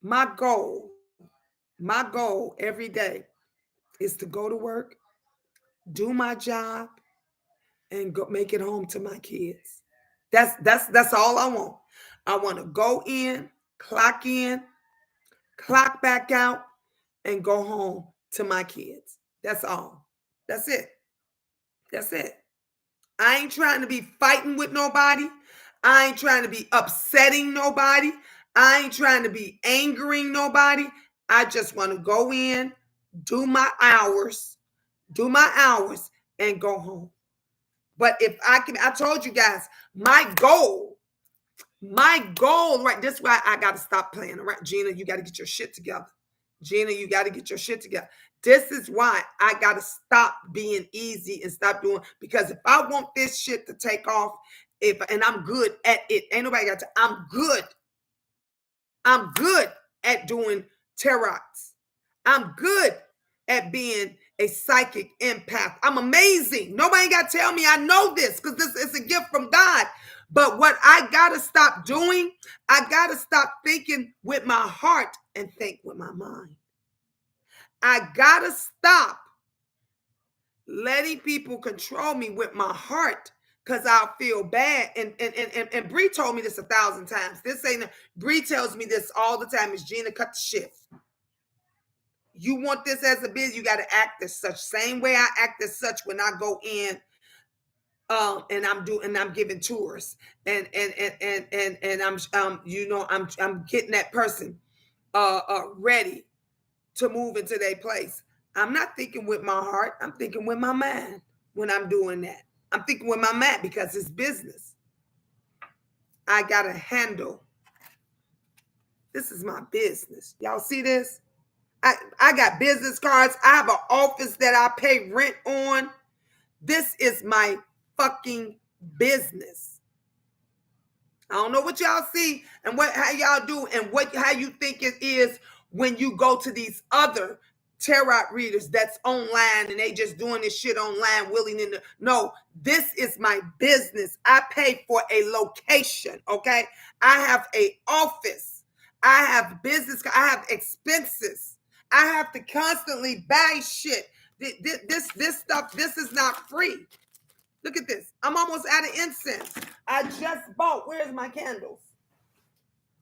My goal every day is to go to work, do my job, and go make it home to my kids. That's all I want. I want to go in, clock back out, and go home to my kids. That's all. That's it. That's it. I ain't trying to be fighting with nobody. I ain't trying to be upsetting nobody. I ain't trying to be angering nobody. I just want to go in, do my hours, and go home. But if I told you guys, my goal, right? This is why I got to stop playing around. Gina, you got to get your shit together. This is why I got to stop being easy and stop doing, because if I want this shit to take off, and I'm good at it, ain't nobody got to, I'm good at doing tarots. I'm good at being a psychic empath. I'm amazing. Nobody got to tell me I know this because this is a gift from God. But what I got to stop doing, I got to stop thinking with my heart and think with my mind. I got to stop letting people control me with my heart because I'll feel bad. And Bree told me this 1,000 times. Bree tells me this all the time. Is Gina, cut the shit. You want this as a business, you got to act as such. Same way I act as such when I go in, and I'm giving tours, and I'm getting that person ready to move into their place. I'm not thinking with my heart. I'm thinking with my mind when I'm doing that. I'm thinking with my mind because it's business. I got to handle. This is my business. Y'all see this? I got business cards. I have an office that I pay rent on. This is my fucking business. I don't know what y'all see and how y'all do and how you think it is when you go to these other tarot readers that's online and they just doing this shit online willing to. No, this is my business. I pay for a location, okay? I have an office. I have business. I have expenses. I have to constantly buy shit. This stuff, this is not free. Look at this. I'm almost out of incense. I just bought, where's my candles?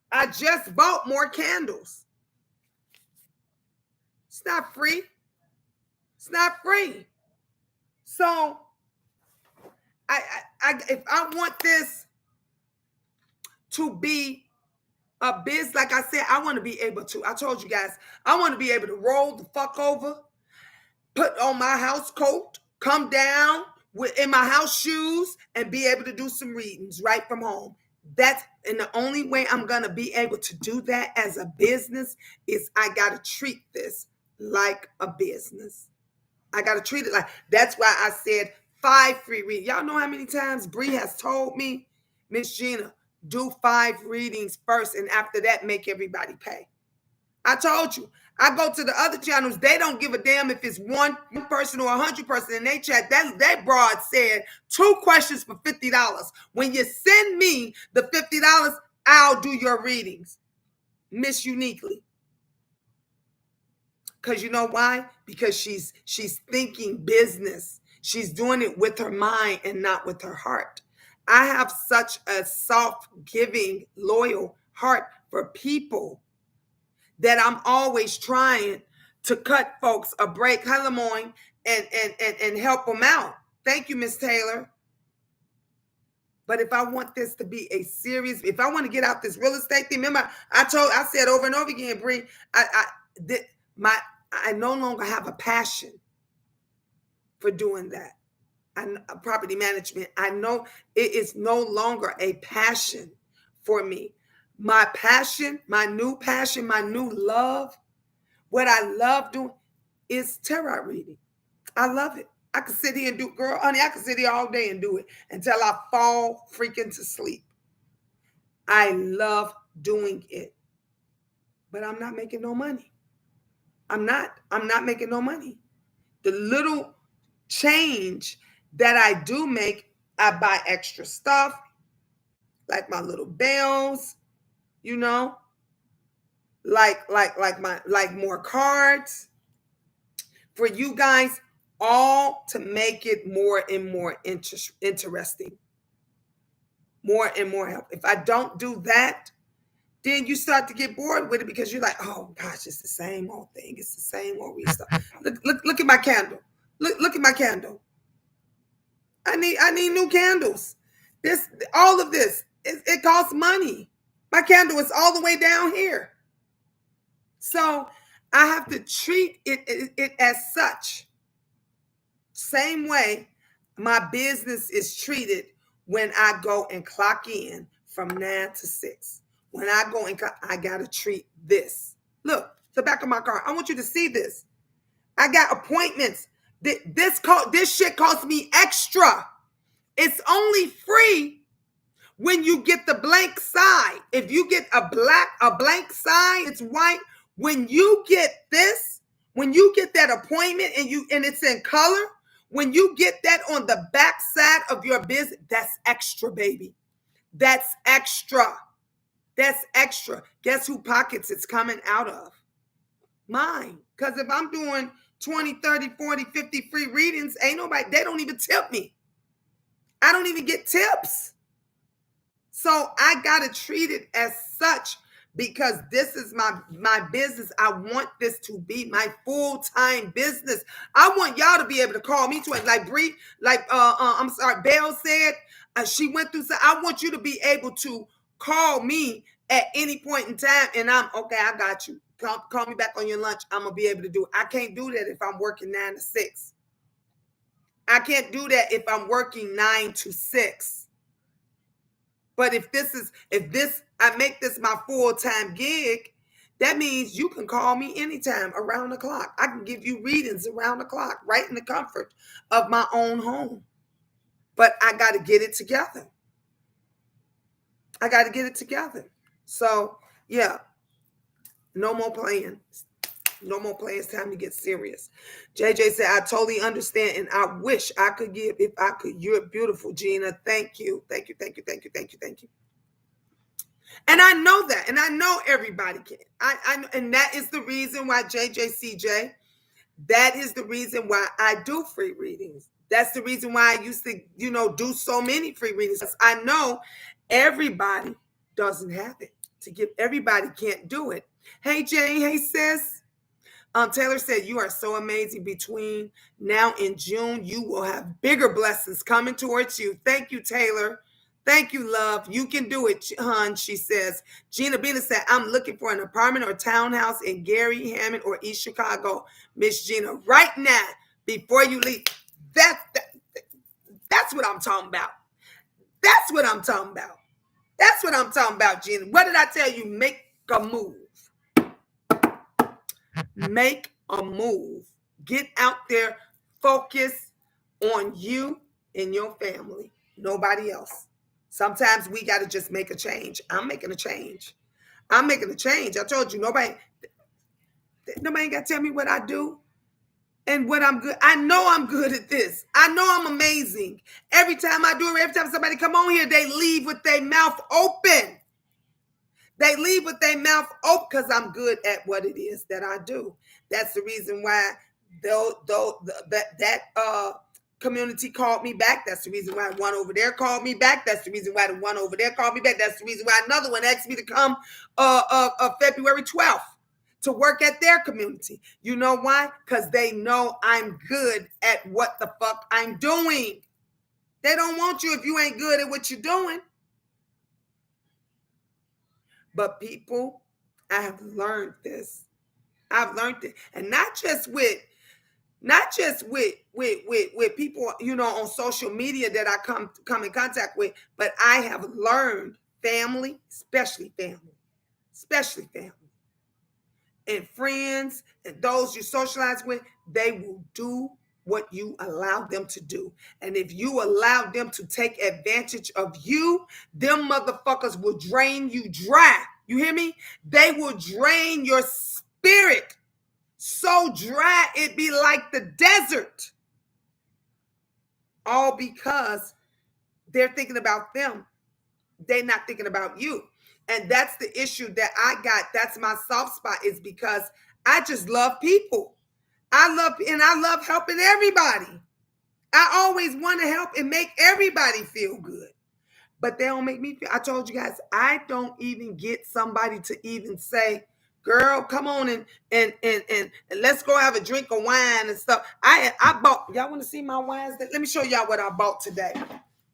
I just bought more candles. It's not free. It's not free. So if I want this to be a biz, like I said, I want to be able to, I told you guys, I want to be able to roll the fuck over, put on my house coat, come down in my house shoes, and be able to do some readings right from home. And the only way I'm going to be able to do that as a business is I got to treat this like a business. I got to treat it like, that's why I said 5 free readings. Y'all know how many times Bree has told me, Miss Gina, do 5 readings first, and after that, make everybody pay. I told you. I go to the other channels. They don't give a damn if it's one person or 100 person in their chat. That broad said 2 questions for $50. When you send me the $50, I'll do your readings. Miss Uniquely. Because you know why? Because she's thinking business. She's doing it with her mind and not with her heart. I have such a soft, giving, loyal heart for people that I'm always trying to cut folks a break, Lemoyne, and help them out. Thank you, Miss Taylor. But if I want this to be a serious, if I want to get out this real estate thing, remember I said over and over again, Bree, I no longer have a passion for doing that. Property management, I know it is no longer a passion for me. My passion, my new love, what I love doing is tarot reading. I love it. I could sit here and do, girl, honey, I could sit here all day and do it until I fall freaking to sleep. I love doing it. But I'm not making no money. I'm not making no money. The little change that I do make, I buy extra stuff, like my little bells, like more cards for you guys, all to make it more and more interesting, more and more help. If I don't do that, then you start to get bored with it because you're like, oh gosh, it's the same old thing. It's the same old stuff. Look at my candle. Look at my candle. I need new candles. All of this, it costs money. My candle is all the way down here. So I have to treat it as such. Same way my business is treated when I go and clock in from 9 to 6. When I go and I got to treat this. Look, the back of my car. I want you to see this. I got appointments. This shit costs me extra. It's only free when you get the blank side. If you get a blank side, it's white When you get this, when you get that appointment and it's in color, when you get that on the back side of your business, that's extra, baby. That's extra. That's extra. Guess who pockets it's coming out of? Mine. Because if I'm doing 20, 30, 40, 50 free readings, ain't nobody, they don't even tip me. I don't even get tips. So I got to treat it as such because this is my business. I want this to be my full-time business. I want y'all to be able to call me to it. Like Bree, Belle said, she went through, so I want you to be able to call me at any point in time and I'm, okay, I got you. Call me back on your lunch. I'm going to be able to do it. I can't do that if I'm working 9 to 6. I can't do that if I'm working 9 to 6. But if I make this my full-time gig, that means you can call me anytime around the clock. I can give you readings around the clock, right in the comfort of my own home. But I got to get it together. I got to get it together. So, yeah, no more playing. No more playing. It's time to get serious. JJ said, I totally understand and I wish I could give if I could. You're beautiful, Gina. Thank you. Thank you. Thank you. Thank you. Thank you. Thank you. And I know that. And I know everybody can. And that is the reason why JJCJ, that is the reason why I do free readings. That's the reason why I used to, do so many free readings. I know everybody doesn't have it to give. Everybody can't do it. Hey, Jane. Hey, sis. Taylor said, you are so amazing. Between now and June, you will have bigger blessings coming towards you. Thank you, Taylor. Thank you, love. You can do it, hon, she says. Gina Bina said, I'm looking for an apartment or townhouse in Gary, Hammond, or East Chicago. Miss Gina, right now, before you leave. That's what I'm talking about. That's what I'm talking about. That's what I'm talking about, Gina. What did I tell you? Make a move. Make a move. Get out there. Focus on you and your family. Nobody else. Sometimes we got to just make a change. I'm making a change. I'm making a change. I told you, nobody ain't got to tell me what I do and what I'm good. I know I'm good at this. I know I'm amazing. Every time I do it, every time somebody come on here, they leave with their mouth open. They leave with their mouth open because I'm good at what it is that I do. That's the reason why that community called me back. That's the reason why one over there called me back. That's the reason why the one over there called me back. That's the reason why another one asked me to come February 12th to work at their community. You know why? Because they know I'm good at what the fuck I'm doing. They don't want you if you ain't good at what you're doing. But people, I have learned this. I've learned it. And not just with people, on social media that I come in contact with, but I have learned family, especially family, and friends and those you socialize with, they will do what you allow them to do. And if you allow them to take advantage of you, them motherfuckers will drain you dry. You hear me? They will drain your spirit so dry it be like the desert. All because they're thinking about them. They're not thinking about you. And that's the issue that I got. That's my soft spot, is because I just love people. I love helping everybody. I always want to help and make everybody feel good. But they don't make me feel. I told you guys, I don't even get somebody to even say, girl, come on and let's go have a drink of wine and stuff. I bought, y'all want to see my wines? Let me show y'all what I bought today.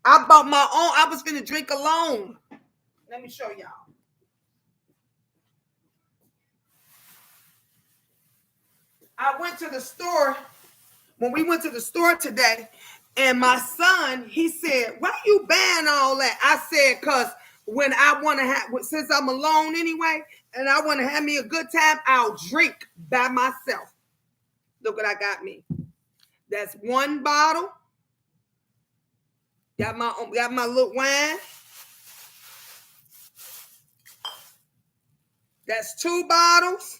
I bought my own. I was finna drink alone. Let me show y'all. I went to the store. When we went to the store today, and my son, he said, why you buying all that? I said, because when I want to have, since I'm alone anyway, and I want to have me a good time, I'll drink by myself. Look what I got me. That's one bottle. Got my little wine. That's 2 bottles.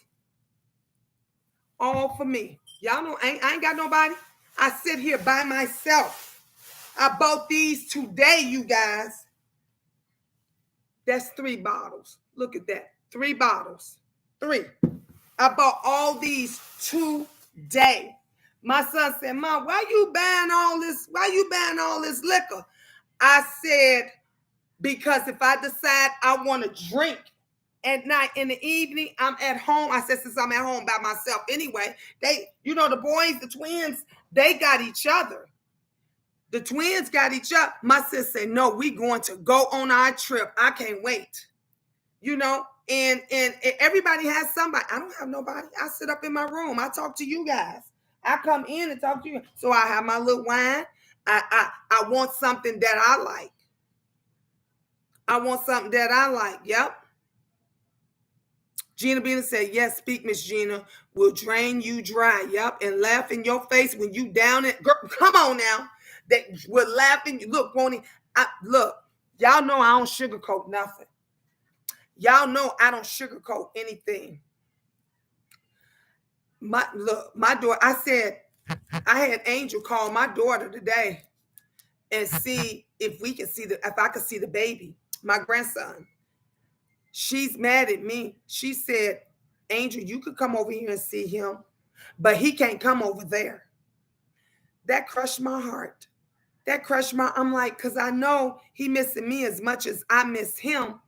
all for me. Y'all know I ain't got nobody. I sit here by myself. I bought these today, you guys. That's 3 bottles. Look at that. 3 bottles. 3. I bought all these today. My son said, Mom, why you buying all this? Why you buying all this liquor? I said, because if I decide I want to drink at night in the evening, I'm at home. I said, since I'm at home by myself anyway, the boys, the twins, they got each other. The twins got each other. My sister said, no, we going to go on our trip. I can't wait. And everybody has somebody. I don't have nobody. I sit up in my room. I talk to you guys. I come in and talk to you. So I have my little wine. I want something that I like. I want something that I like. Yep. Gina Bina said, yes, speak, Miss Gina. Will drain you dry. Yep. And laugh in your face when you down it. Girl, come on now. That will laugh in you. Look, Won't look, y'all know I don't sugarcoat nothing. Y'all know I don't sugarcoat anything. My daughter, I said, I had Angel call my daughter today and see if I could see the baby, my grandson. She's mad at me. She said, Angel, you could come over here and see him, but he can't come over there. That crushed my heart. I'm like, because I know he missing me as much as I miss him.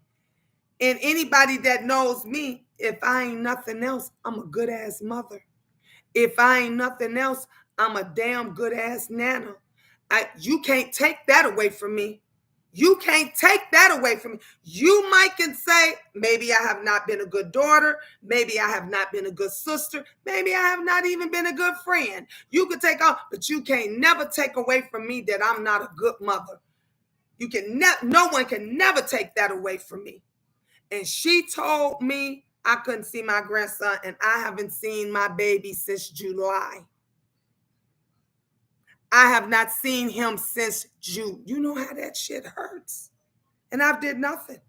And anybody that knows me, if I ain't nothing else, I'm a good ass mother. If I ain't nothing else, I'm a damn good ass nana. You can't take that away from me. You can't take that away from me. You might can say, maybe I have not been a good daughter. Maybe I have not been a good sister. Maybe I have not even been a good friend. You could take off, but you can't never take away from me that I'm not a good mother. No one can never take that away from me. And she told me I couldn't see my grandson, and I haven't seen my baby since July. I have not seen him since June. You know how that shit hurts. And I did nothing.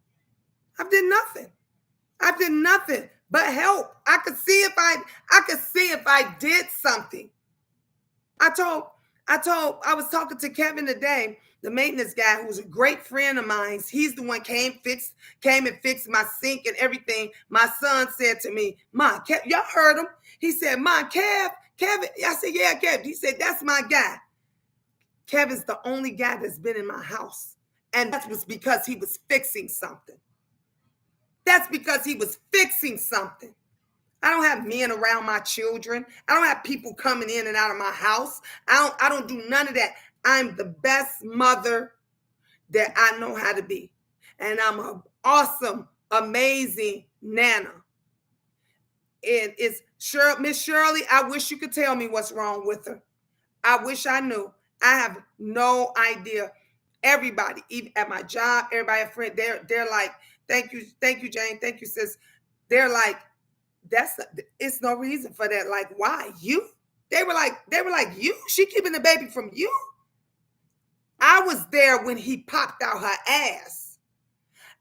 I did nothing but help. I could see if I did something. I was talking to Kevin today, the maintenance guy, who's a great friend of mine. He's the one came and fixed my sink and everything. My son said to me, Mom, y'all heard him. He said, Mom, Kevin. I said, yeah, Kevin. He said, that's my guy. Kevin's the only guy that's been in my house. And that was because he was fixing something. I don't have men around my children. I don't have people coming in and out of my house. I don't do none of that. I'm the best mother that I know how to be. And I'm an awesome, amazing nana. And it's Miss Shirley, I wish you could tell me what's wrong with her. I wish I knew. I have no idea. Everybody, even at my job, everybody, a friend, they're like, thank you, Jane, thank you, sis. They're like, it's no reason for that. Like, why you? They were like, you? She keeping the baby from you? I was there when he popped out her ass.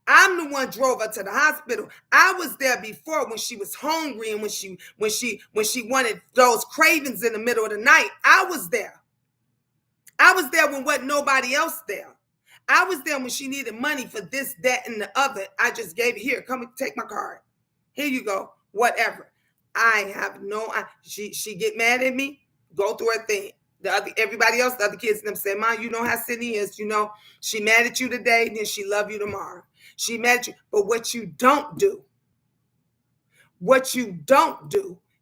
I'm the one drove her to the hospital. I was there before when she was hungry and when she wanted those cravings in the middle of the night. I was there. I was there when wasn't nobody else there. I was there when she needed money for this, that, and the other. I just gave it. Here, come and take my card. Here you go. Whatever. I have no. She get mad at me. Go through her thing. Everybody else, the other kids, them say, Mom, you know how Sydney is. You know, she mad at you today, then she love you tomorrow. She mad at you. But what you don't do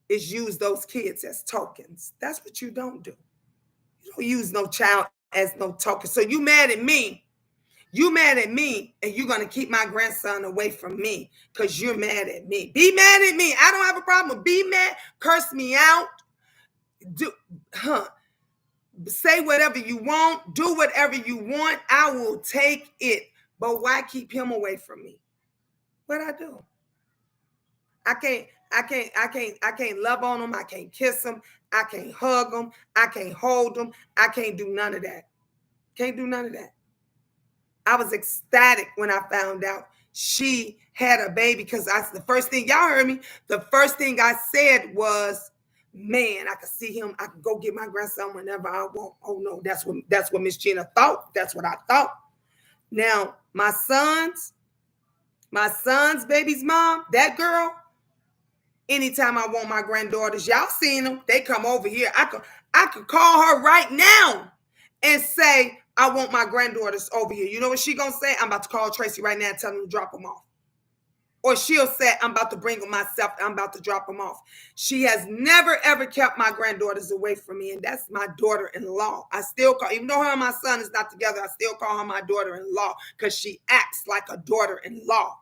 is use those kids as tokens. That's what you don't do. You don't use no child as no token. So you mad at me. You mad at me, and you're going to keep my grandson away from me because you're mad at me. Be mad at me. I don't have a problem. Be mad. Curse me out. Say whatever you want. Do whatever you want. I will take it. But why keep him away from me? What'd I do? I can't love on him. I can't kiss him. I can't hug him. I can't hold him. I can't do none of that. Can't do none of that. I was ecstatic when I found out she had a baby because the first thing, y'all heard me, the first thing I said was, Man, I could see him. I could go get my grandson whenever I want. Oh no, that's what Miss Gina thought. That's what I thought. Now, my son's baby's mom, that girl, anytime I want my granddaughters, y'all seen them, they come over here. I could call her right now and say, I want my granddaughters over here. You know what she gonna say? I'm about to call Tracy right now and tell them to drop them off. Or she'll say, I'm about to bring them myself. I'm about to drop them off. She has never, ever kept my granddaughters away from me. And that's my daughter-in-law. I still call, even though her and my son is not together, I still call her my daughter-in-law because she acts like a daughter-in-law.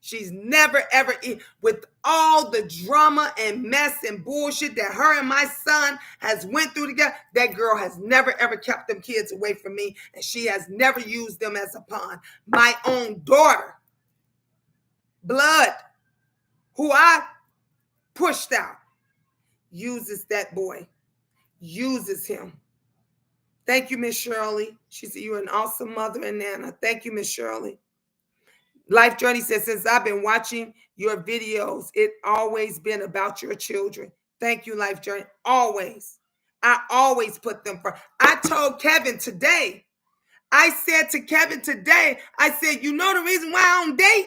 She's never, ever, with all the drama and mess and bullshit that her and my son has went through together, that girl has never, ever kept them kids away from me. And she has never used them as a pawn. My own daughter, blood, who I pushed out, uses that boy, uses him. Thank you, Miss Shirley. She said, you're an awesome mother and nana. Thank you, Miss Shirley. Life Journey says, since I've been watching your videos, it always been about your children. Thank you, Life Journey. Always. I always put them first. I told Kevin today, I said, you know the reason why I don't date?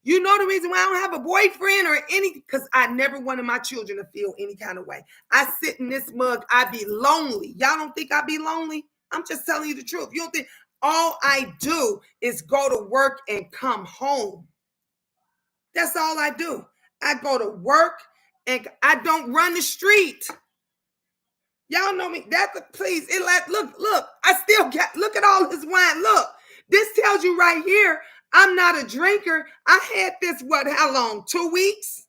You know the reason why I don't have a boyfriend or any, because I never wanted my children to feel any kind of way. I sit in this mug, I be lonely. Y'all don't think I be lonely? I'm just telling you the truth. You don't think all I do is go to work and come home. That's all I do. I go to work and I don't run the street. Y'all know me. Please, look, I still got, look at all this wine. Look, this tells you right here, I'm not a drinker. I had this, how long? 2 weeks?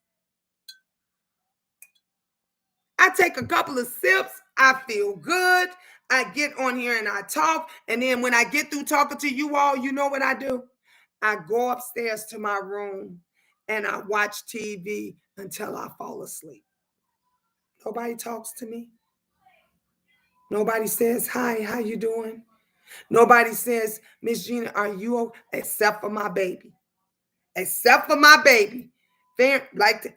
I take a couple of sips. I feel good. I get on here and I talk. And then when I get through talking to you all, you know what I do? I go upstairs to my room and I watch TV until I fall asleep. Nobody talks to me. Nobody says, hi, how you doing? Nobody says, Miss Gina, are you okay? Except for my baby. Except for my baby.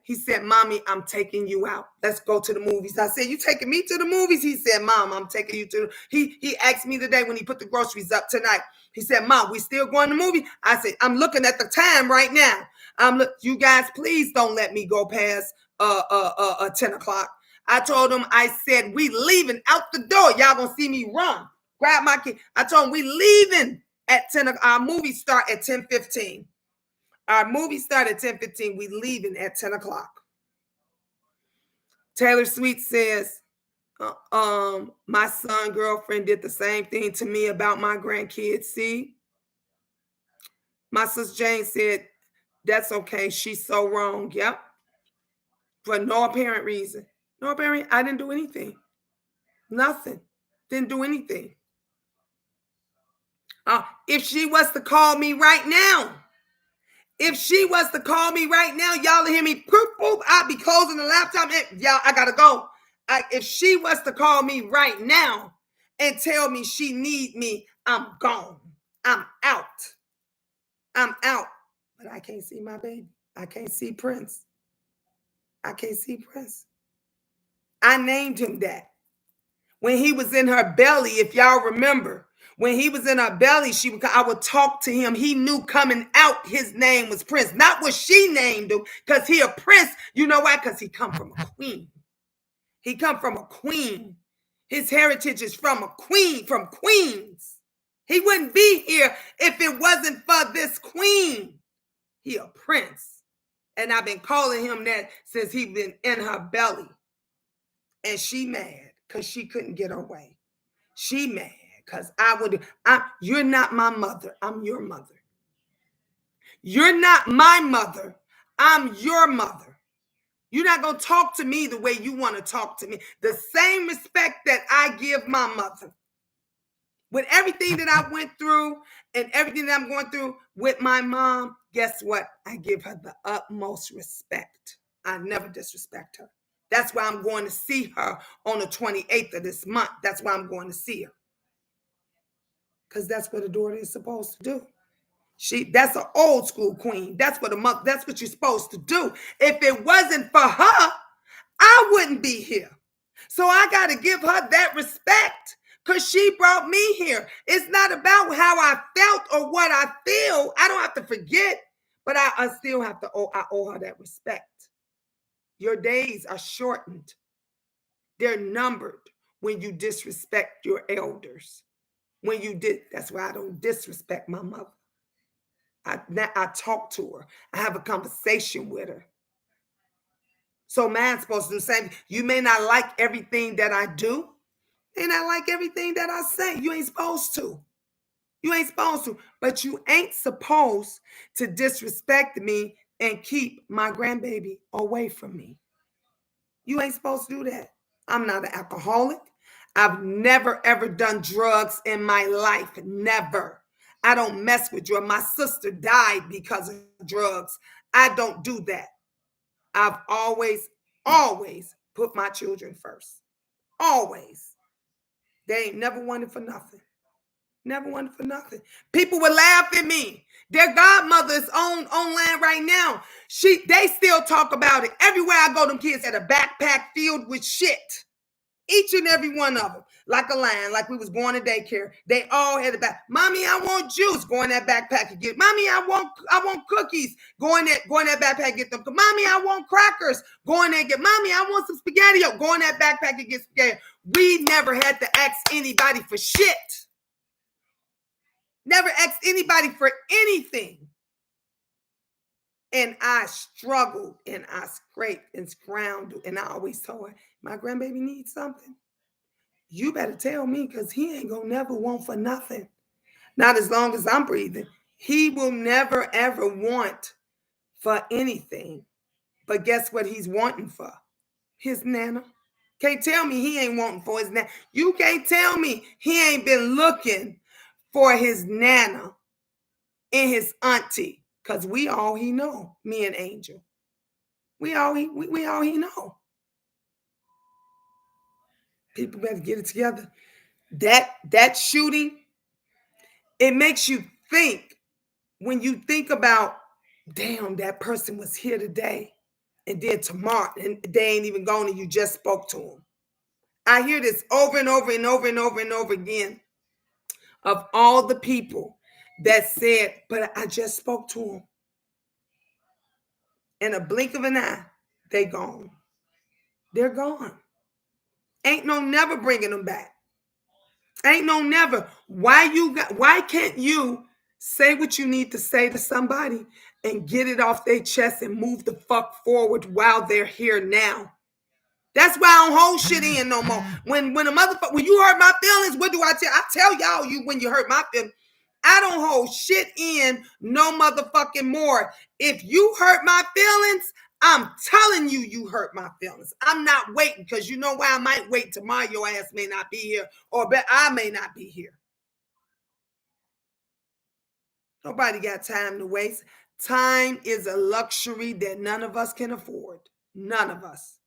He said, Mommy, I'm taking you out. Let's go to the movies. I said, you taking me to the movies? He said, Mom, I'm taking you to. He asked me today when he put the groceries up tonight. He said, Mom, we still going to the movie? I said, I'm looking at the time right now. You guys, please don't let me go past 10 o'clock. I told him, I said, we leaving out the door. Y'all gonna see me run. Grab my kid. I told him we leaving at 10 o'clock. Our movie start at 10:15. Our movie started at 10:15. We leaving at 10 o'clock. Taylor Sweet says, my son girlfriend did the same thing to me about my grandkids. See? My sister Jane said, that's okay. She's so wrong. Yep. For no apparent reason. No apparent. I didn't do anything. Nothing. Didn't do anything. If she was to call me right now, y'all hear me, poop, poop, I'd be closing the laptop. Y'all, I gotta go. If she was to call me right now and tell me she need me, I'm gone. I'm out. But I can't see my baby. I can't see Prince. I named him that. When he was in her belly, if y'all remember, when he was in her belly, I would talk to him. He knew coming out his name was Prince, not what she named him, because he a prince. You know why? Because he come from a queen. His heritage is from a queen, from queens. He wouldn't be here if it wasn't for this queen. He a prince. And I've been calling him that since he been in her belly. And she mad because she couldn't get her way. She mad because you're not my mother. I'm your mother. You're not my mother. I'm your mother. You're not going to talk to me the way you want to talk to me. The same respect that I give my mother. With everything that I went through and everything that I'm going through with my mom, guess what? I give her the utmost respect. I never disrespect her. That's why I'm going to see her on the 28th of this month. That's why I'm going to see her. Because that's what a daughter is supposed to do. That's an old school queen. That's what you're supposed to do. If it wasn't for her, I wouldn't be here. So I got to give her that respect because she brought me here. It's not about how I felt or what I feel. I don't have to forget, but I still have to I owe her that respect. Your days are shortened. They're numbered when you disrespect your elders. When you did, that's why I don't disrespect my mother. I talk to her. I have a conversation with her. So man's supposed to do the same. You may not like everything that I do. May not like everything that I say. You ain't supposed to. You ain't supposed to. But you ain't supposed to disrespect me and keep my grandbaby away from me. You ain't supposed to do that. I'm not an alcoholic. I've never, ever done drugs in my life. Never. I don't mess with drugs. My sister died because of drugs. I don't do that. I've always, always put my children first. Always. They ain't never wanted for nothing. Never wanted for nothing. People would laugh at me. Their godmother is on land right now. They still talk about it. Everywhere I go, them kids had a backpack filled with shit. Each and every one of them, like a lion, like we was born in daycare. They all had a back. Mommy, I want juice. Go in that backpack and get. Mommy, I want cookies. Go in that backpack and get them. Mommy, I want crackers. Go in there and get. Mommy, I want some spaghetti. Go in that backpack and get spaghetti. We never had to ask anybody for shit. Never asked anybody for anything. And I struggled and I scraped and scrounged. And I always told her, my grandbaby needs something. You better tell me because he ain't gonna never want for nothing. Not as long as I'm breathing. He will never ever want for anything. But guess what he's wanting for? His nana. Can't tell me he ain't wanting for his nana. You can't tell me he ain't been looking for his nana and his auntie. Because we all he know, me and Angel. We all he know. People better get it together. That shooting, it makes you think when you think about, damn, that person was here today and then tomorrow and they ain't even gone and you just spoke to them. I hear this over and over and over and over and over again of all the people that said, but I just spoke to them. In a blink of an eye, they gone. They're gone. Ain't no never bringing them back. Ain't no never. Why can't you say what you need to say to somebody and get it off their chest and move the fuck forward while they're here now? That's why I don't hold shit in no more. When you hurt my feelings, what do I tell? I tell y'all when you hurt my feelings. I don't hold shit in no motherfucking more. If you hurt my feelings, I'm telling you hurt my feelings. I'm not waiting because you know why I might wait tomorrow. Your ass may not be here or I may not be here. Nobody got time to waste. Time is a luxury that none of us can afford. None of us.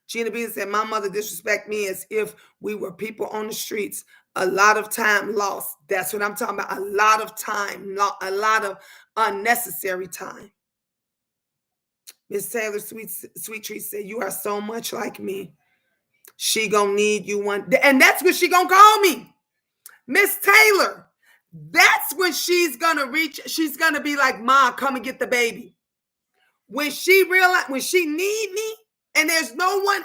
Gina B said, my mother disrespect me as if we were people on the streets. A lot of time lost. That's what I'm talking about. A lot of time, a lot of unnecessary time. Miss Taylor Sweet Tree said, you are so much like me. She gonna need you one day. And that's what she gonna call me. Miss Taylor. That's when she's gonna reach. She's gonna be like, Ma, come and get the baby. When she need me, and there's no one,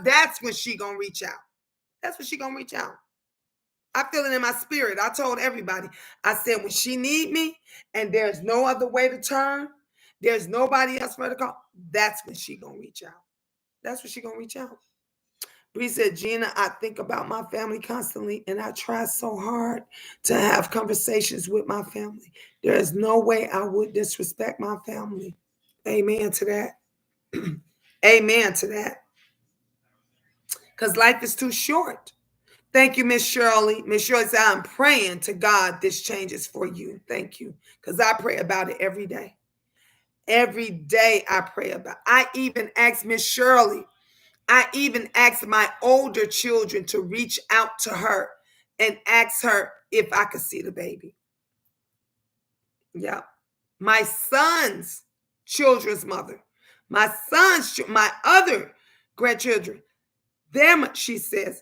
that's when she gonna reach out. That's when she gonna reach out. I feel it in my spirit. I told everybody. I said, when she need me and there's no other way to turn, there's nobody else for her to call, that's when she gonna reach out. That's when she gonna reach out. Bree said, Gina, I think about my family constantly and I try so hard to have conversations with my family. There is no way I would disrespect my family. Amen to that. Amen to that. Because life is too short. Thank you, Miss Shirley. Miss Shirley said, I'm praying to God this changes for you. Thank you. Because I pray about it every day. Every day I pray about it. I even asked Miss Shirley, I even asked my older children to reach out to her and ask her if I could see the baby. Yeah. My son's children's mother My sons, my other grandchildren, them, she said,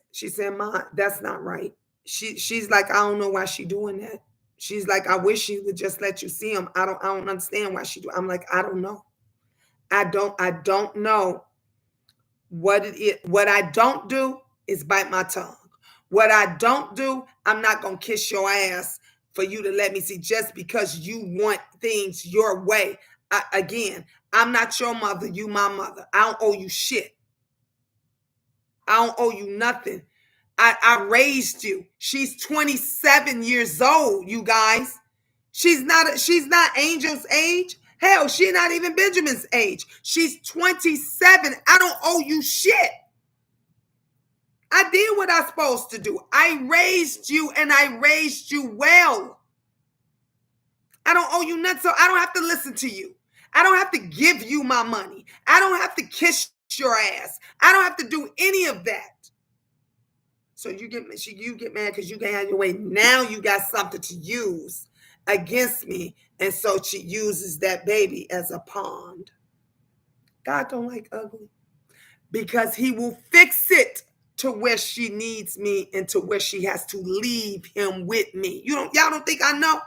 Ma, that's not right. She's like, I don't know why she doing that. She's like, I wish she would just let you see him. I don't understand why she do. I'm like, I don't know. I don't know what it is. What I don't do is bite my tongue. What I don't do, I'm not gonna kiss your ass for you to let me see just because you want things your way. Again, I'm not your mother, you my mother. I don't owe you shit. I don't owe you nothing. I raised you. She's 27 years old, you guys. She's not Angel's age. Hell, she's not even Benjamin's age. She's 27. I don't owe you shit. I did what I'm supposed to do. I raised you and I raised you well. I don't owe you nothing, so I don't have to listen to you. I don't have to give you my money. I don't have to kiss your ass. I don't have to do any of that. So you get mad because you can't have your way. Now you got something to use against me. And so she uses that baby as a pawn. God don't like ugly because he will fix it to where she needs me and to where she has to leave him with me. Y'all don't think I know?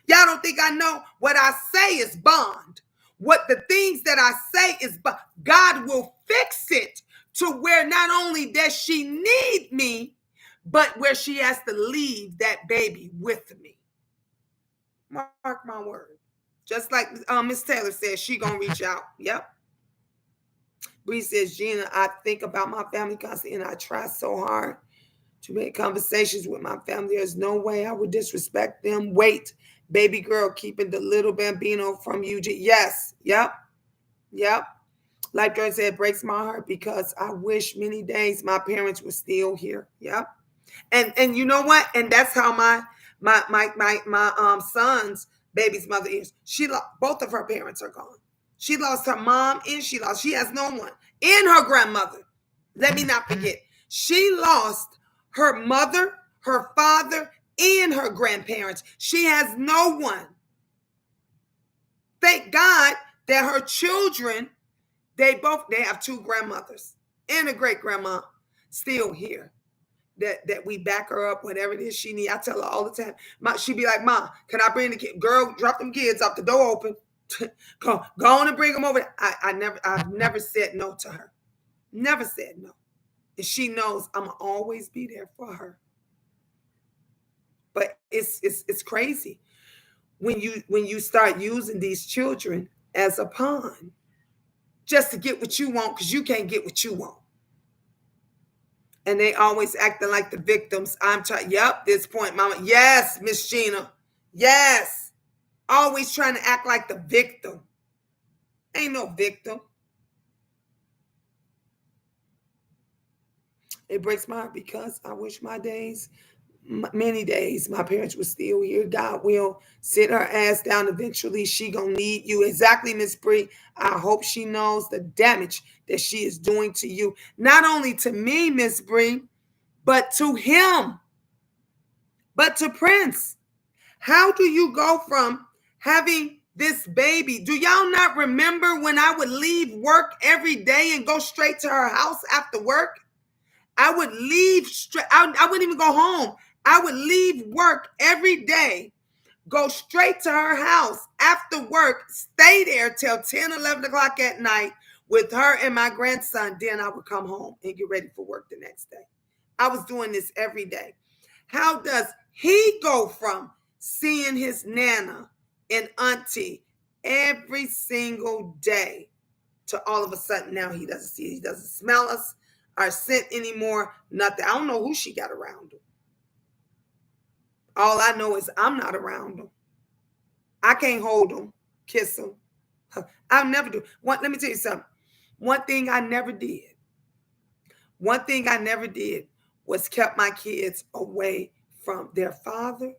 Y'all don't think I know? What I say is bond. What the things that I say is bond. God will fix it to where not only does she need me, but where she has to leave that baby with me. Mark my word. Just like Miss Taylor said, she gonna reach out. Yep. Bree says, Gina, I think about my family constantly and I try so hard to make conversations with my family. There's no way I would disrespect them. Wait, baby girl, keeping the little bambino from you. Yes. Yep. Yep. Like Jordan said, it breaks my heart because I wish many days my parents were still here. Yep. And you know what? And that's how my son's baby's mother is. Both of her parents are gone. She lost her mom and she has no one. And her grandmother. Let me not forget. She lost her mother, her father, and her grandparents. She has no one. Thank God that her children, they have two grandmothers and a great grandma still here. That we back her up, whatever it is she need. I tell her all the time. She be like, Ma, can I bring the kid? Girl, drop them kids off, the door open. go on and bring them over. I've never said no to her. Never said no. And she knows I'm always be there for her. But it's crazy when you start using these children as a pawn just to get what you want because you can't get what you want. And they always acting like the victims. Yep, this point, Mama. Yes, Miss Gina. Yes. Always trying to act like the victim. Ain't no victim. It breaks my heart because I wish many days, my parents were still here. God will sit her ass down eventually. She gonna need you. Exactly, Miss Bree. I hope she knows the damage that she is doing to you. Not only to me, Miss Bree, but to him, but to Prince. How do you go from having this baby? Do y'all not remember when I would leave work every day and go straight to her house after work? I would leave straight. I wouldn't even go home. I would leave work every day, go straight to her house after work, stay there till 10, 11 o'clock at night with her and my grandson. Then I would come home and get ready for work the next day. I was doing this every day. How does he go from seeing his nana and auntie every single day to all of a sudden now he doesn't smell us, our scent anymore, nothing. I don't know who she got around him. All I know is I'm not around him. I can't hold him, kiss him. I'll never do. Let me tell you something. One thing I never did was kept my kids away from their fathers,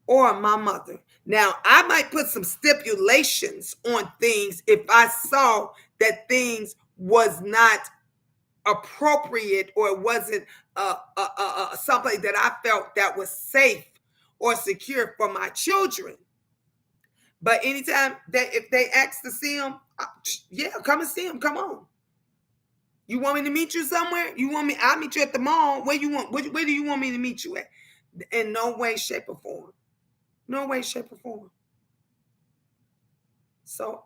or my mother. Now, I might put some stipulations on things if I saw that things was not appropriate or it wasn't something that I felt that was safe or secure for my children. But anytime if they ask to see them, Yeah, come and see him. Come on. You want me to meet you somewhere? You want me? I'll meet you at the mall. Where you want? Where do you want me to meet you at? In no way, shape, or form. No way, shape, or form. So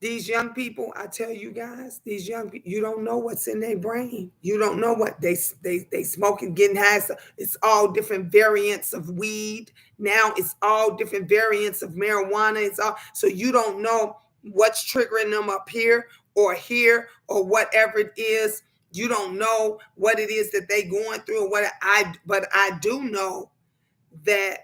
these young people, I tell you guys, these young people, you don't know what's in their brain. You don't know what they smoking, getting high. It's all different variants of weed. Now it's all different variants of marijuana. It's all so you don't know what's triggering them up here or whatever it is. You don't know what it is that they going through or but I do know that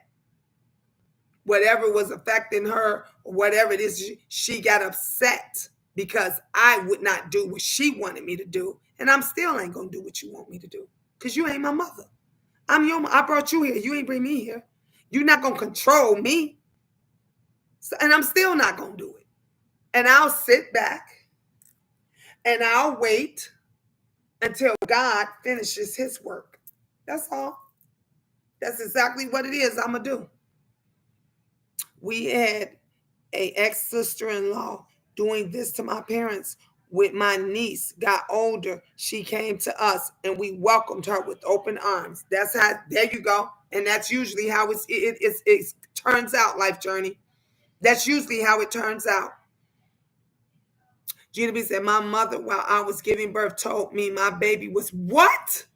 whatever was affecting her, or whatever it is, she got upset because I would not do what she wanted me to do. And I'm still ain't gonna do what you want me to do. Because you ain't my mother. I brought you here. You ain't bring me here. You're not gonna control me. So, and I'm still not gonna do it. And I'll sit back and I'll wait until God finishes his work. That's all. That's exactly what it is I'm gonna do. We had a ex-sister-in-law doing this to my parents with my niece got older. She came to us and we welcomed her with open arms. That's how, there you go. And that's usually how it turns out, life journey. That's usually how it turns out. Gina B said, my mother, while I was giving birth, told me my baby was what?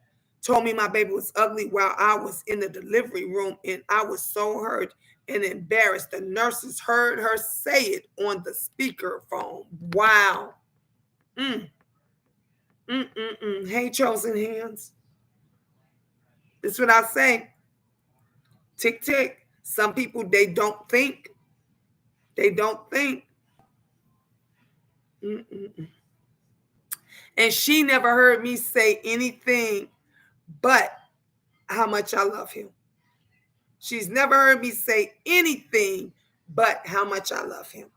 Told me my baby was ugly while I was in the delivery room, and I was so hurt and embarrassed. The nurses heard her say it on the speakerphone. Wow. Mm. Hey, chosen hands. This is what I say. Tick, tick. Some people, they don't think. They don't think. Mm-mm-mm. And she never heard me say anything but how much I love him. She's never heard me say anything but how much I love him.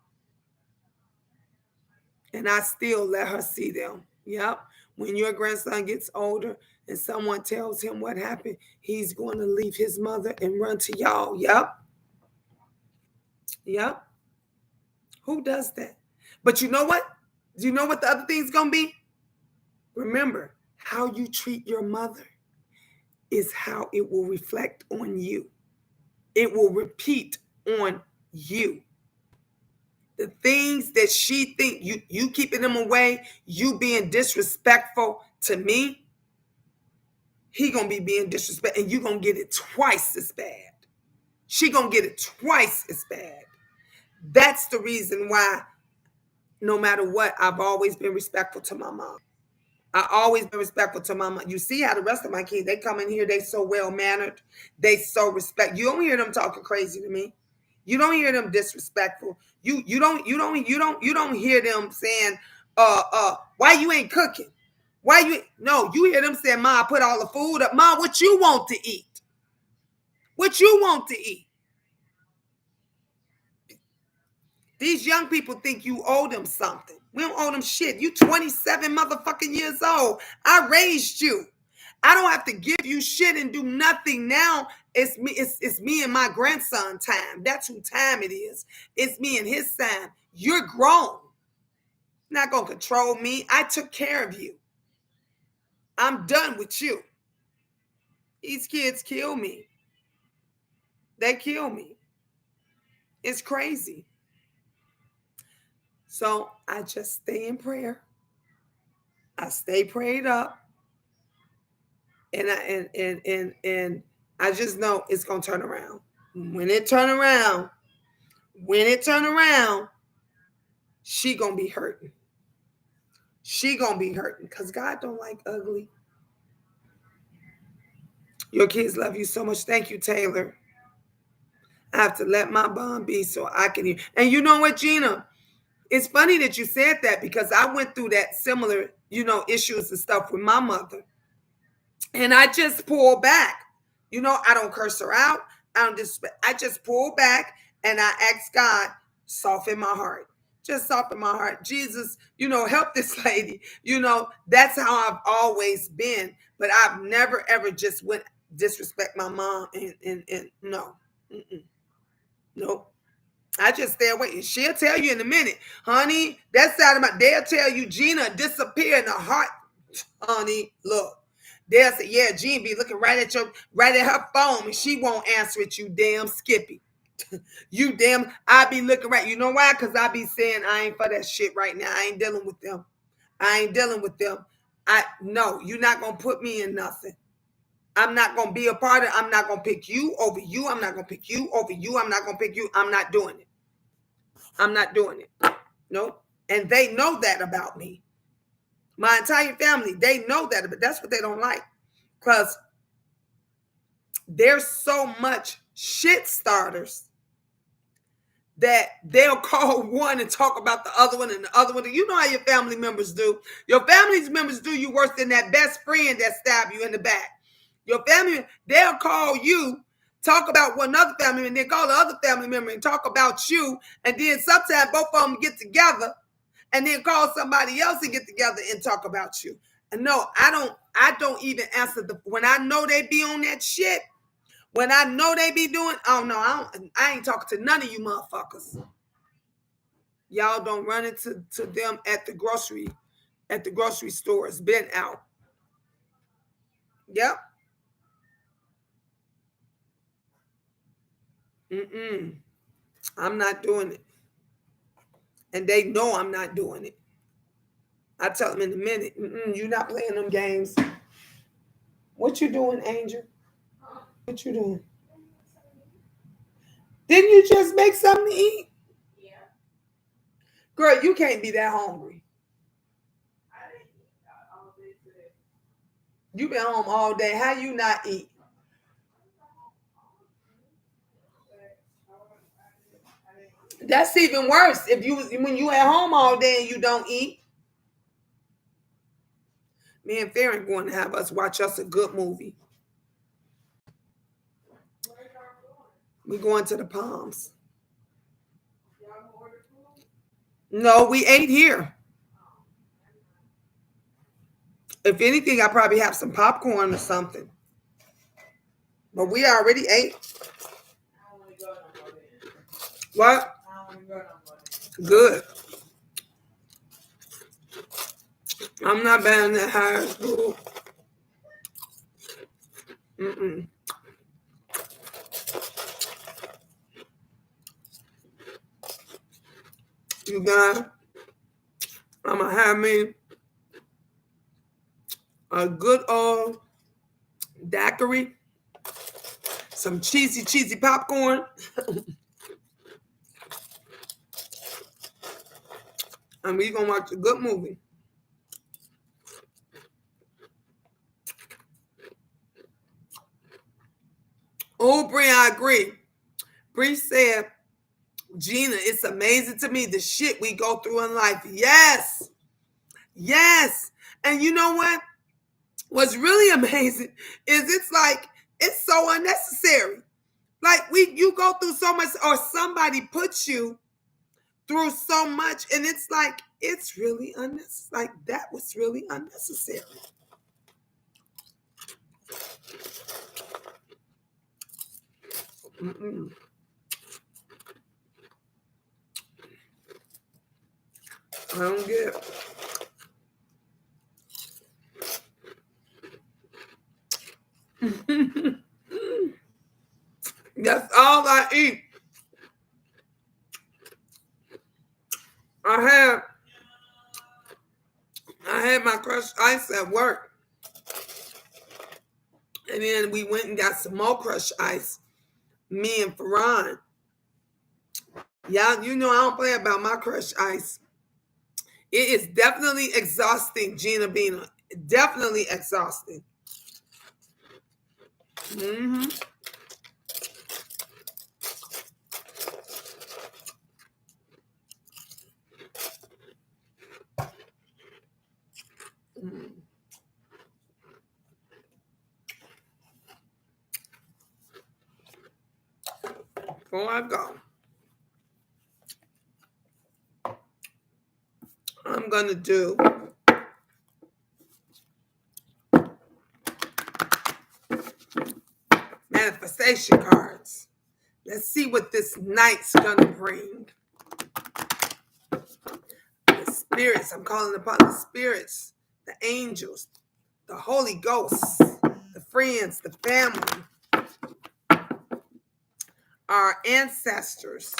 And I still let her see them. Yep. When your grandson gets older and someone tells him what happened, he's going to leave his mother and run to y'all. Yep. Yep. Who does that? But you know what? Do you know what the other thing's going to be? Remember, how you treat your mother is how it will reflect on you. It will repeat on you. The things that she think you keeping them away, you being disrespectful to me, he gonna be being disrespectful, and you gonna get it twice as bad. She gonna get it twice as bad. That's the reason why, no matter what, I've always been respectful to my mom. I always been respectful to my mom. You see how the rest of my kids, they come in here, they so well mannered, they so respect. You don't hear them talking crazy to me. You don't hear them disrespectful. You don't hear them saying, why you ain't cooking? Why you no, you hear them saying, Ma, I put all the food up. Ma, what you want to eat? What you want to eat? These young people think you owe them something. We don't owe them shit. You 27 motherfucking years old. I raised you. I don't have to give you shit and do nothing now. It's me and my grandson time. That's who time it is. It's me and his time. You're grown. You're not gonna control me. I took care of you. I'm done with you. These kids kill me. They kill me. It's crazy. So I just stay in prayer. I stay prayed up. And I just know it's gonna turn around. When it turn around, she gonna be hurting. She gonna be hurting because God don't like ugly. Your kids love you so much. Thank you, Taylor. I have to let my bond be so I can hear. And you know what, Gina? It's funny that you said that because I went through that similar, issues and stuff with my mother. And I just pull back. I don't curse her out. I just pull back and I ask God, soften my heart. Just soften my heart. Jesus, help this lady. That's how I've always been. But I've never, ever just went disrespect my mom. And no. Mm-mm. Nope. I just stay away. And she'll tell you in a minute, honey, that side of my, they'll tell you Gina disappeared in a heart. Honey, look. They'll say, yeah, Gina be looking right at her phone and she won't answer it, you damn Skippy. You damn, I be looking right. You know why? Because I be saying I ain't for that shit right now. I ain't dealing with them. I ain't dealing with them. No, you're not gonna put me in nothing. I'm not gonna be a part of it. I'm not gonna pick you over you. I'm not gonna pick you over you. I'm not gonna pick you. I'm not doing it. I'm not doing it. Nope. And they know that about me. My entire family, they know that, but that's what they don't like. Because there's so much shit starters that they'll call one and talk about the other one and the other one. You know how your family members do. Your family members do you worse than that best friend that stabbed you in the back. Your family, they'll call you, talk about one other family, and then call the other family member and talk about you. And then sometimes both of them get together and then call somebody else and get together and talk about you. And no, I don't even answer when I know they be on that shit. When I know they be doing, oh no, I ain't talking to none of you motherfuckers. Y'all don't run into them at the grocery store. It's been out. Yep. I'm not doing it. And they know I'm not doing it. I tell them in a minute, you're not playing them games. What you doing, Angel? What you doing? Didn't you just make something to eat? Yeah. Girl, you can't be that hungry. I didn't eat all day today. You been home all day. How you not eat? That's even worse. When you at home all day and you don't eat. Me and Farron going to have us watch us a good movie. We're going to the Palms. No, we ate here. If anything, I probably have some popcorn or something. But we already ate. What? Good. I'm not bad in that high school. You guys, I'm going to have me a good old daiquiri, some cheesy popcorn. And we're going to watch a good movie. Oh, Bree, I agree. Bree said, Gina, it's amazing to me the shit we go through in life. Yes. Yes. And you know what? What's really amazing is it's so unnecessary. Like you go through so much, or somebody puts you through so much, and it's like, it's really unnecessary. Like, that was really unnecessary. I don't get it. That's all I eat. I had my crushed ice at work. And then we went and got some more crushed ice. Me and Farron. Y'all, you know I don't play about my crushed ice. It is definitely exhausting, Gina Bina. Definitely exhausting. Before I go, I'm going to do manifestation cards. Let's see what this night's gonna bring. The spirits, I'm calling upon the spirits, the angels, the Holy Ghost, the friends, the family, our ancestors.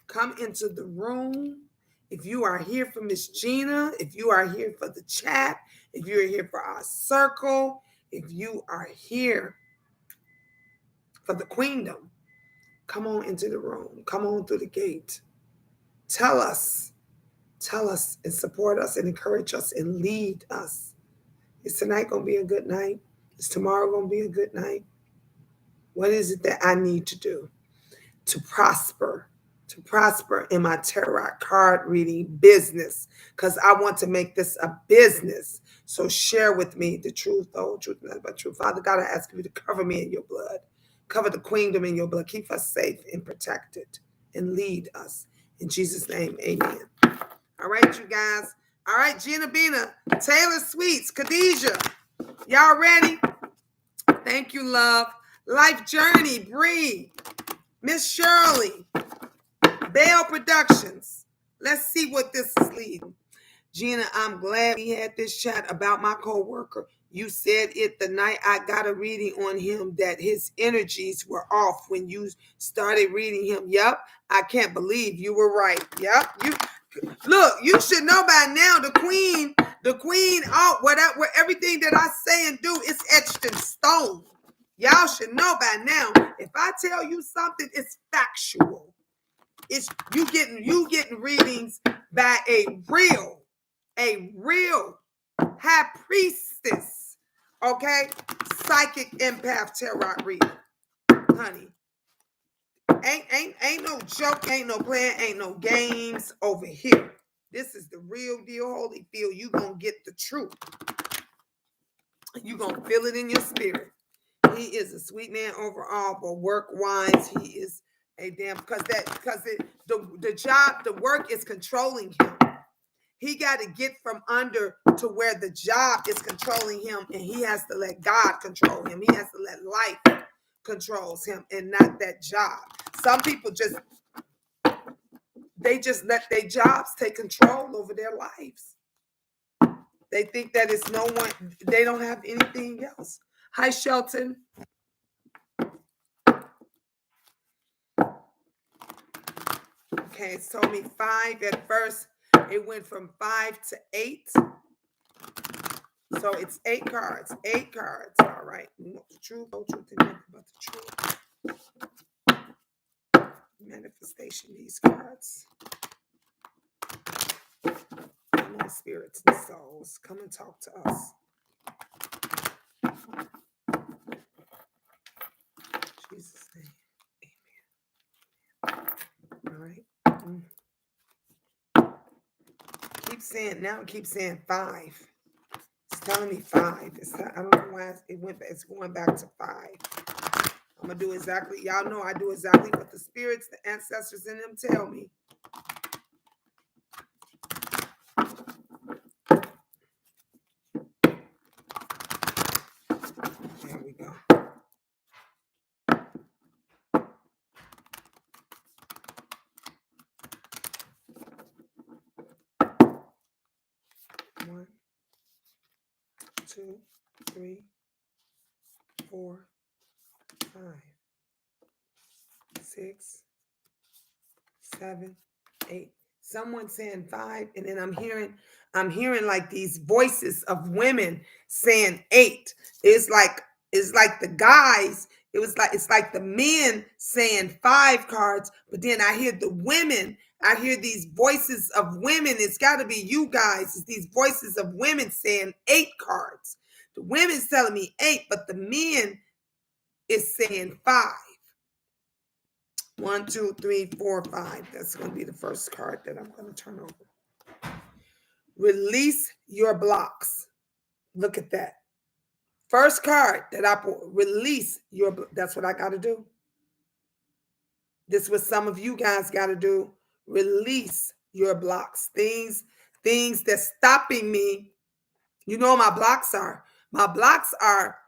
Come into the room. If you are here for Miss Gina, if you are here for the chat, if you're here for our circle, if you are here for the queendom, come on into the room. Come on through the gate. Tell us and support us and encourage us and lead us. Is tonight going to be a good night? Is tomorrow going to be a good night? What is it that I need to do to prosper in my tarot card reading business? Because I want to make this a business. So share with me the truth, the whole truth, nothing but truth. Father God, I ask you to cover me in your blood. Cover the queendom in your blood. Keep us safe and protected and lead us. In Jesus' name, amen. All right, you guys. All right, Gina Bina, Taylor Sweets, Khadijah. Y'all ready? Thank you, love. Life Journey, Bree, Miss Shirley, Bell Productions. Let's see what this is leading. Gina, I'm glad we had this chat about my co-worker. You said it the night I got a reading on him that his energies were off when you started reading him. Yep, I can't believe you were right. Yep, look, you should know by now the queen, whatever, everything that I say and do is etched in stone. Y'all should know by now. If I tell you something, it's factual. It's you getting readings by a real high priestess, okay? Psychic empath tarot reader. Honey. Ain't no joke, ain't no plan, ain't no games over here. This is the real deal, Holyfield. You gonna get the truth. You gonna feel it in your spirit. He is a sweet man overall, but work-wise, he is a damn because the job, the work is controlling him. He got to get from under to where the job is controlling him, and he has to let God control him. He has to let life controls him and not that job. Some people just let their jobs take control over their lives. They think that it's no one, they don't have anything else. Hi, Shelton. Okay, it's told me 5 at first. It went from 5 to 8. So it's 8 cards. 8 cards. All right. We want the truth, no truth, and nothing but the truth. Manifestation, these cards. Come on, spirits and souls. Come and talk to us. Jesus' name. Amen. All right. Keep saying 5. It's telling me 5. I don't know why it's going back to 5. I'm going to do exactly, y'all know I do exactly what the spirits, the ancestors in them tell me. There we go. One, 2, 3, 4, 5, 6, 7, 8. Someone saying 5, and then I'm hearing like these voices of women saying 8. It's like the guys. It's like the men saying 5 cards, but then I hear the women. I hear these voices of women. It's got to be you guys. It's these voices of women saying 8 cards. The women's telling me 8, but the men is saying 5. 1, 2, 3, 4, 5. That's going to be the first card that I'm going to turn over. Release your blocks. Look at that. First card that I put, release your, that's what I got to do. This is what some of you guys got to do. Release your blocks. Things that's stopping me. You know what my blocks are. My blocks are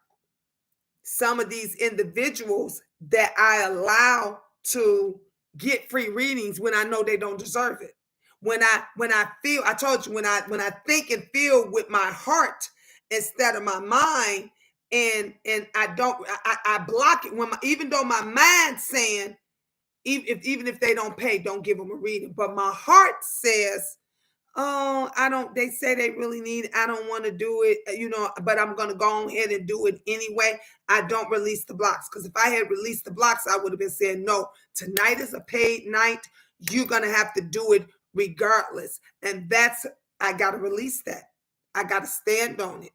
some of these individuals that I allow to get free readings when I know they don't deserve it. When I feel, I told you, when I think and feel with my heart instead of my mind, and I block it when even though my mind's saying, even if they don't pay, don't give them a reading, but my heart says, oh, I don't, they say they really need it. I don't want to do it, but I'm going to go ahead and do it anyway. I don't release the blocks, because if I had released the blocks, I would have been saying, no, tonight is a paid night. You're going to have to do it regardless. And I got to release that. I got to stand on it.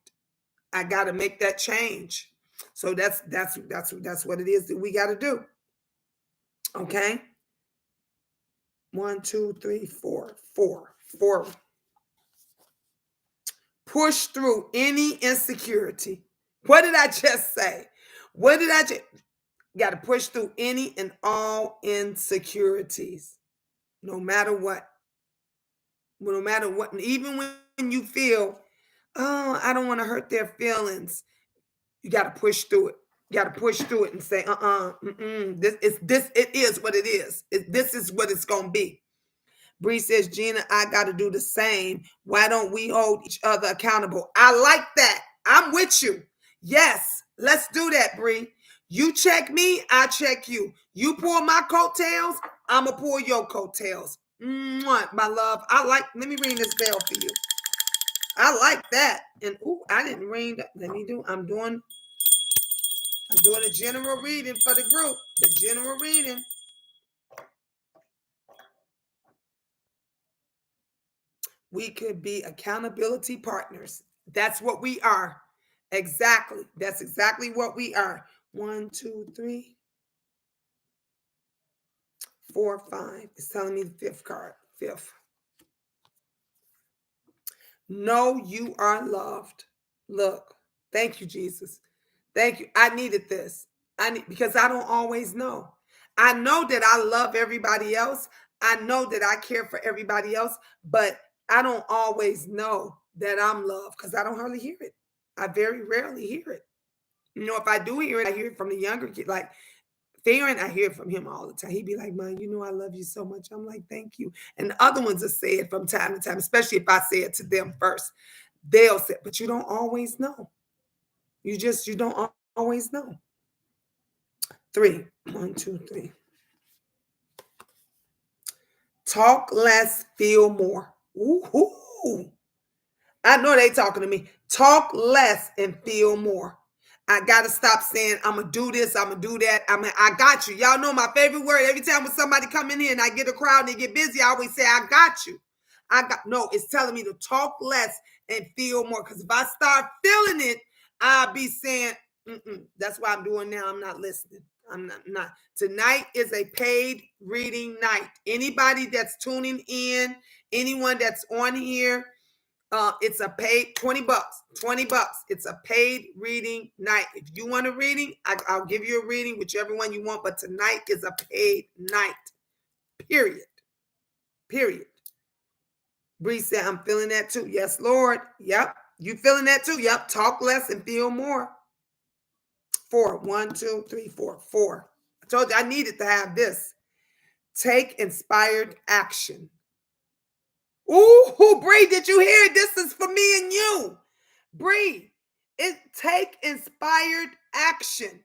I got to make that change. So that's what it is that we got to do. Okay. 1, 2, 3, 4. Push through any insecurity. What did I just say? What did I just? Got to push through any and all insecurities, no matter what. No matter what, even when you feel, oh, I don't want to hurt their feelings. You got to push through it. You got to push through it and say, it is what it is. This is what it's gonna be. Bree says, Gina, I got to do the same. Why don't we hold each other accountable? I like that. I'm with you. Yes, let's do that, Bree. You check me, I check you. You pull my coattails, I'm going to pull your coattails. Mwah, my love. Let me ring this bell for you. I like that. And, I didn't ring. I'm doing a general reading for the group. The general reading. We could be accountability partners. That's what we are. Exactly. That's exactly what we are. 1, 2, 3, 4, 5. It's telling me the fifth card. Fifth. Know you are loved. Look. Thank you, Jesus. Thank you. I needed this. Because I don't always know. I know that I love everybody else. I know that I care for everybody else, but I don't always know that I'm loved because I don't hardly hear it. I very rarely hear it. If I do hear it, I hear it from the younger kid. Like Theron, I hear it from him all the time. He'd be like, "Man, I love you so much." I'm like, "Thank you." And the other ones will say it from time to time, especially if I say it to them first. They'll say, but you don't always know. You don't always know. 3. 1, 2, 3. Talk less, feel more. Ooh. I know they talking to me. Talk less and feel more. I gotta stop saying I'm gonna do this, I'm gonna do that. I got you. Y'all know my favorite word. Every time when somebody come in here and I get a crowd and they get busy, I always say, I got you. No, it's telling me to talk less and feel more. Because if I start feeling it, I'll be saying, that's what I'm doing now. I'm not listening. I'm not. Tonight is a paid reading night. Anybody that's tuning in, anyone that's on here, it's a paid $20. $20. It's a paid reading night. If you want a reading, I'll give you a reading, whichever one you want. But tonight is a paid night. Period. Bree said, I'm feeling that too. Yes, Lord. Yep. You feeling that too? Yep. Talk less and feel more. 4. 1, 2, 3, 4. 4. I told you I needed to have this. Take inspired action. Ooh, Bree, did you hear it? This is for me and you. Bree, take inspired action.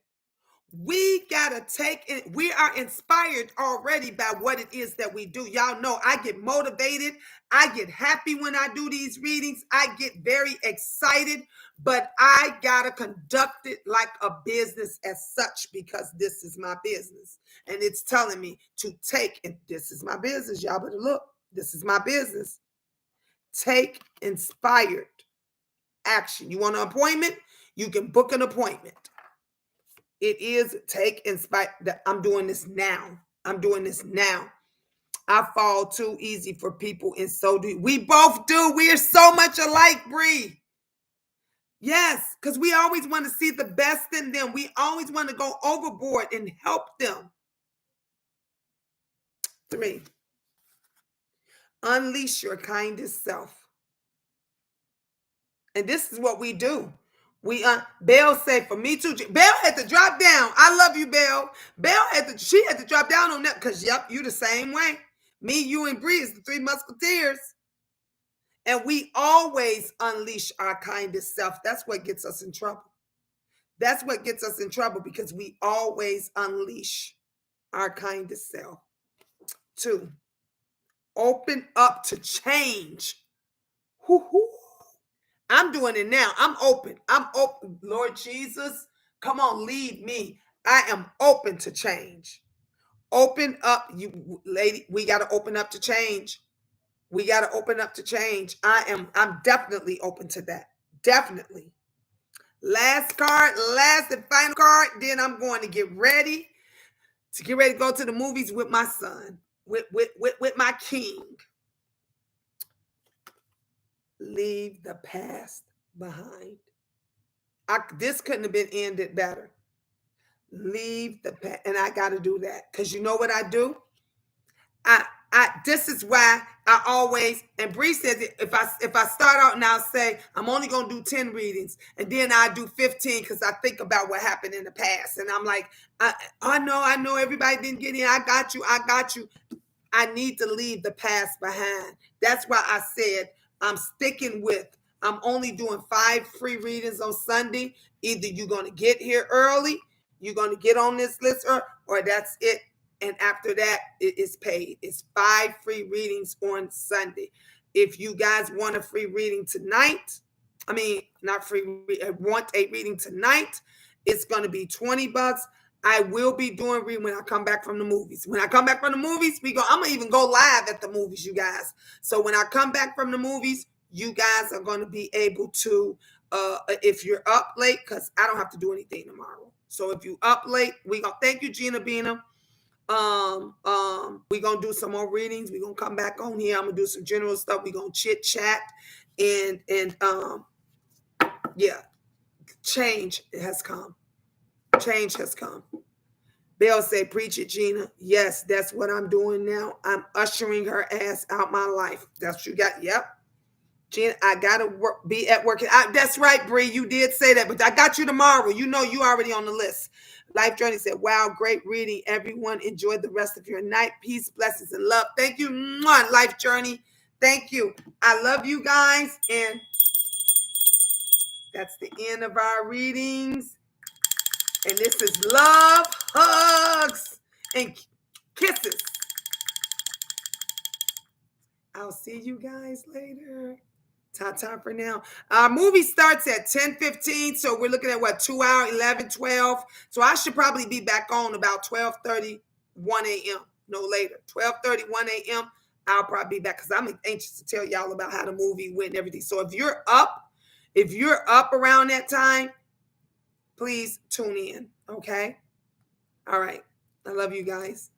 We gotta take it. We are inspired already by what it is that we do. Y'all know I get motivated. I get happy when I do these readings. I get very excited, but I gotta conduct it like a business as such, because this is my business. And it's telling me to take, and this is my business. Y'all better look. This is my business. Take inspired action. You want an appointment? You can book an appointment. It is take inspire. I'm doing this now. I fall too easy for people, and so do we both do. We are so much alike, Bree. Yes, because we always want to see the best in them. We always want to go overboard and help them. 3. Unleash your kindest self. And this is what we do. Belle said for me too. Belle had to drop down. I love you, Belle. She had to drop down on that because yep, you the same way. Me, you, and Bree is the three musketeers. And we always unleash our kindest self. That's what gets us in trouble. That's what gets us in trouble because we always unleash our kindest self. 2, open up to change. Woo-hoo. I'm doing it now. I'm open. I'm open. Lord Jesus, come on, lead me. I am open to change. Open up, you lady. We got to open up to change. We got to open up to change. I'm definitely open to that. Definitely. Last card, last and final card. Then I'm going to get ready to go to the movies with my son, with my king. Leave the past behind. This couldn't have been ended better. Leave the past, and I got to do that because you know what I do. This is why I always, and Bree says if I start out and I'll say I'm only gonna do 10 readings and then I do 15 because I think about what happened in the past and I'm like I know everybody didn't get in. I got you. I need to leave the past behind. That's why I said I'm sticking with. I'm only doing 5 free readings on Sunday. Either you're gonna get here early, you're gonna get on this list, or that's it. And after that, it is paid. It's 5 free readings on Sunday. If you guys want a free reading tonight, not free, want a reading tonight, it's going to be $20. I will be doing reading when I come back from the movies. When I come back from the movies, I'm going to even go live at the movies, you guys. So when I come back from the movies, you guys are going to be able to, if you're up late, because I don't have to do anything tomorrow. So if you up late, thank you, Gina Bina. We're gonna do some more readings. We're gonna come back on here. I'm gonna do some general stuff. We're gonna chit chat and yeah, change has come. Change has come. Belle said, preach it, Gina. Yes, that's what I'm doing now. I'm ushering her ass out my life. That's what you got. Yep. Gina, I gotta be at work. That's right, Bree. You did say that, but I got you tomorrow. You know you already on the list. Life Journey said, wow, great reading. Everyone enjoy the rest of your night. Peace, blessings, and love. Thank you, Life Journey. Thank you. I love you guys. And that's the end of our readings. And this is love, hugs, and kisses. I'll see you guys later. Ta-ta for now. Our movie starts at 10:15, so we're looking at what, 2 hours, 11, 12. So I should probably be back on about 12:30, 1 a.m. No later. 12:30, 1 a.m. I'll probably be back because I'm anxious to tell y'all about how the movie went and everything. So if you're up around that time, please tune in. Okay. All right. I love you guys.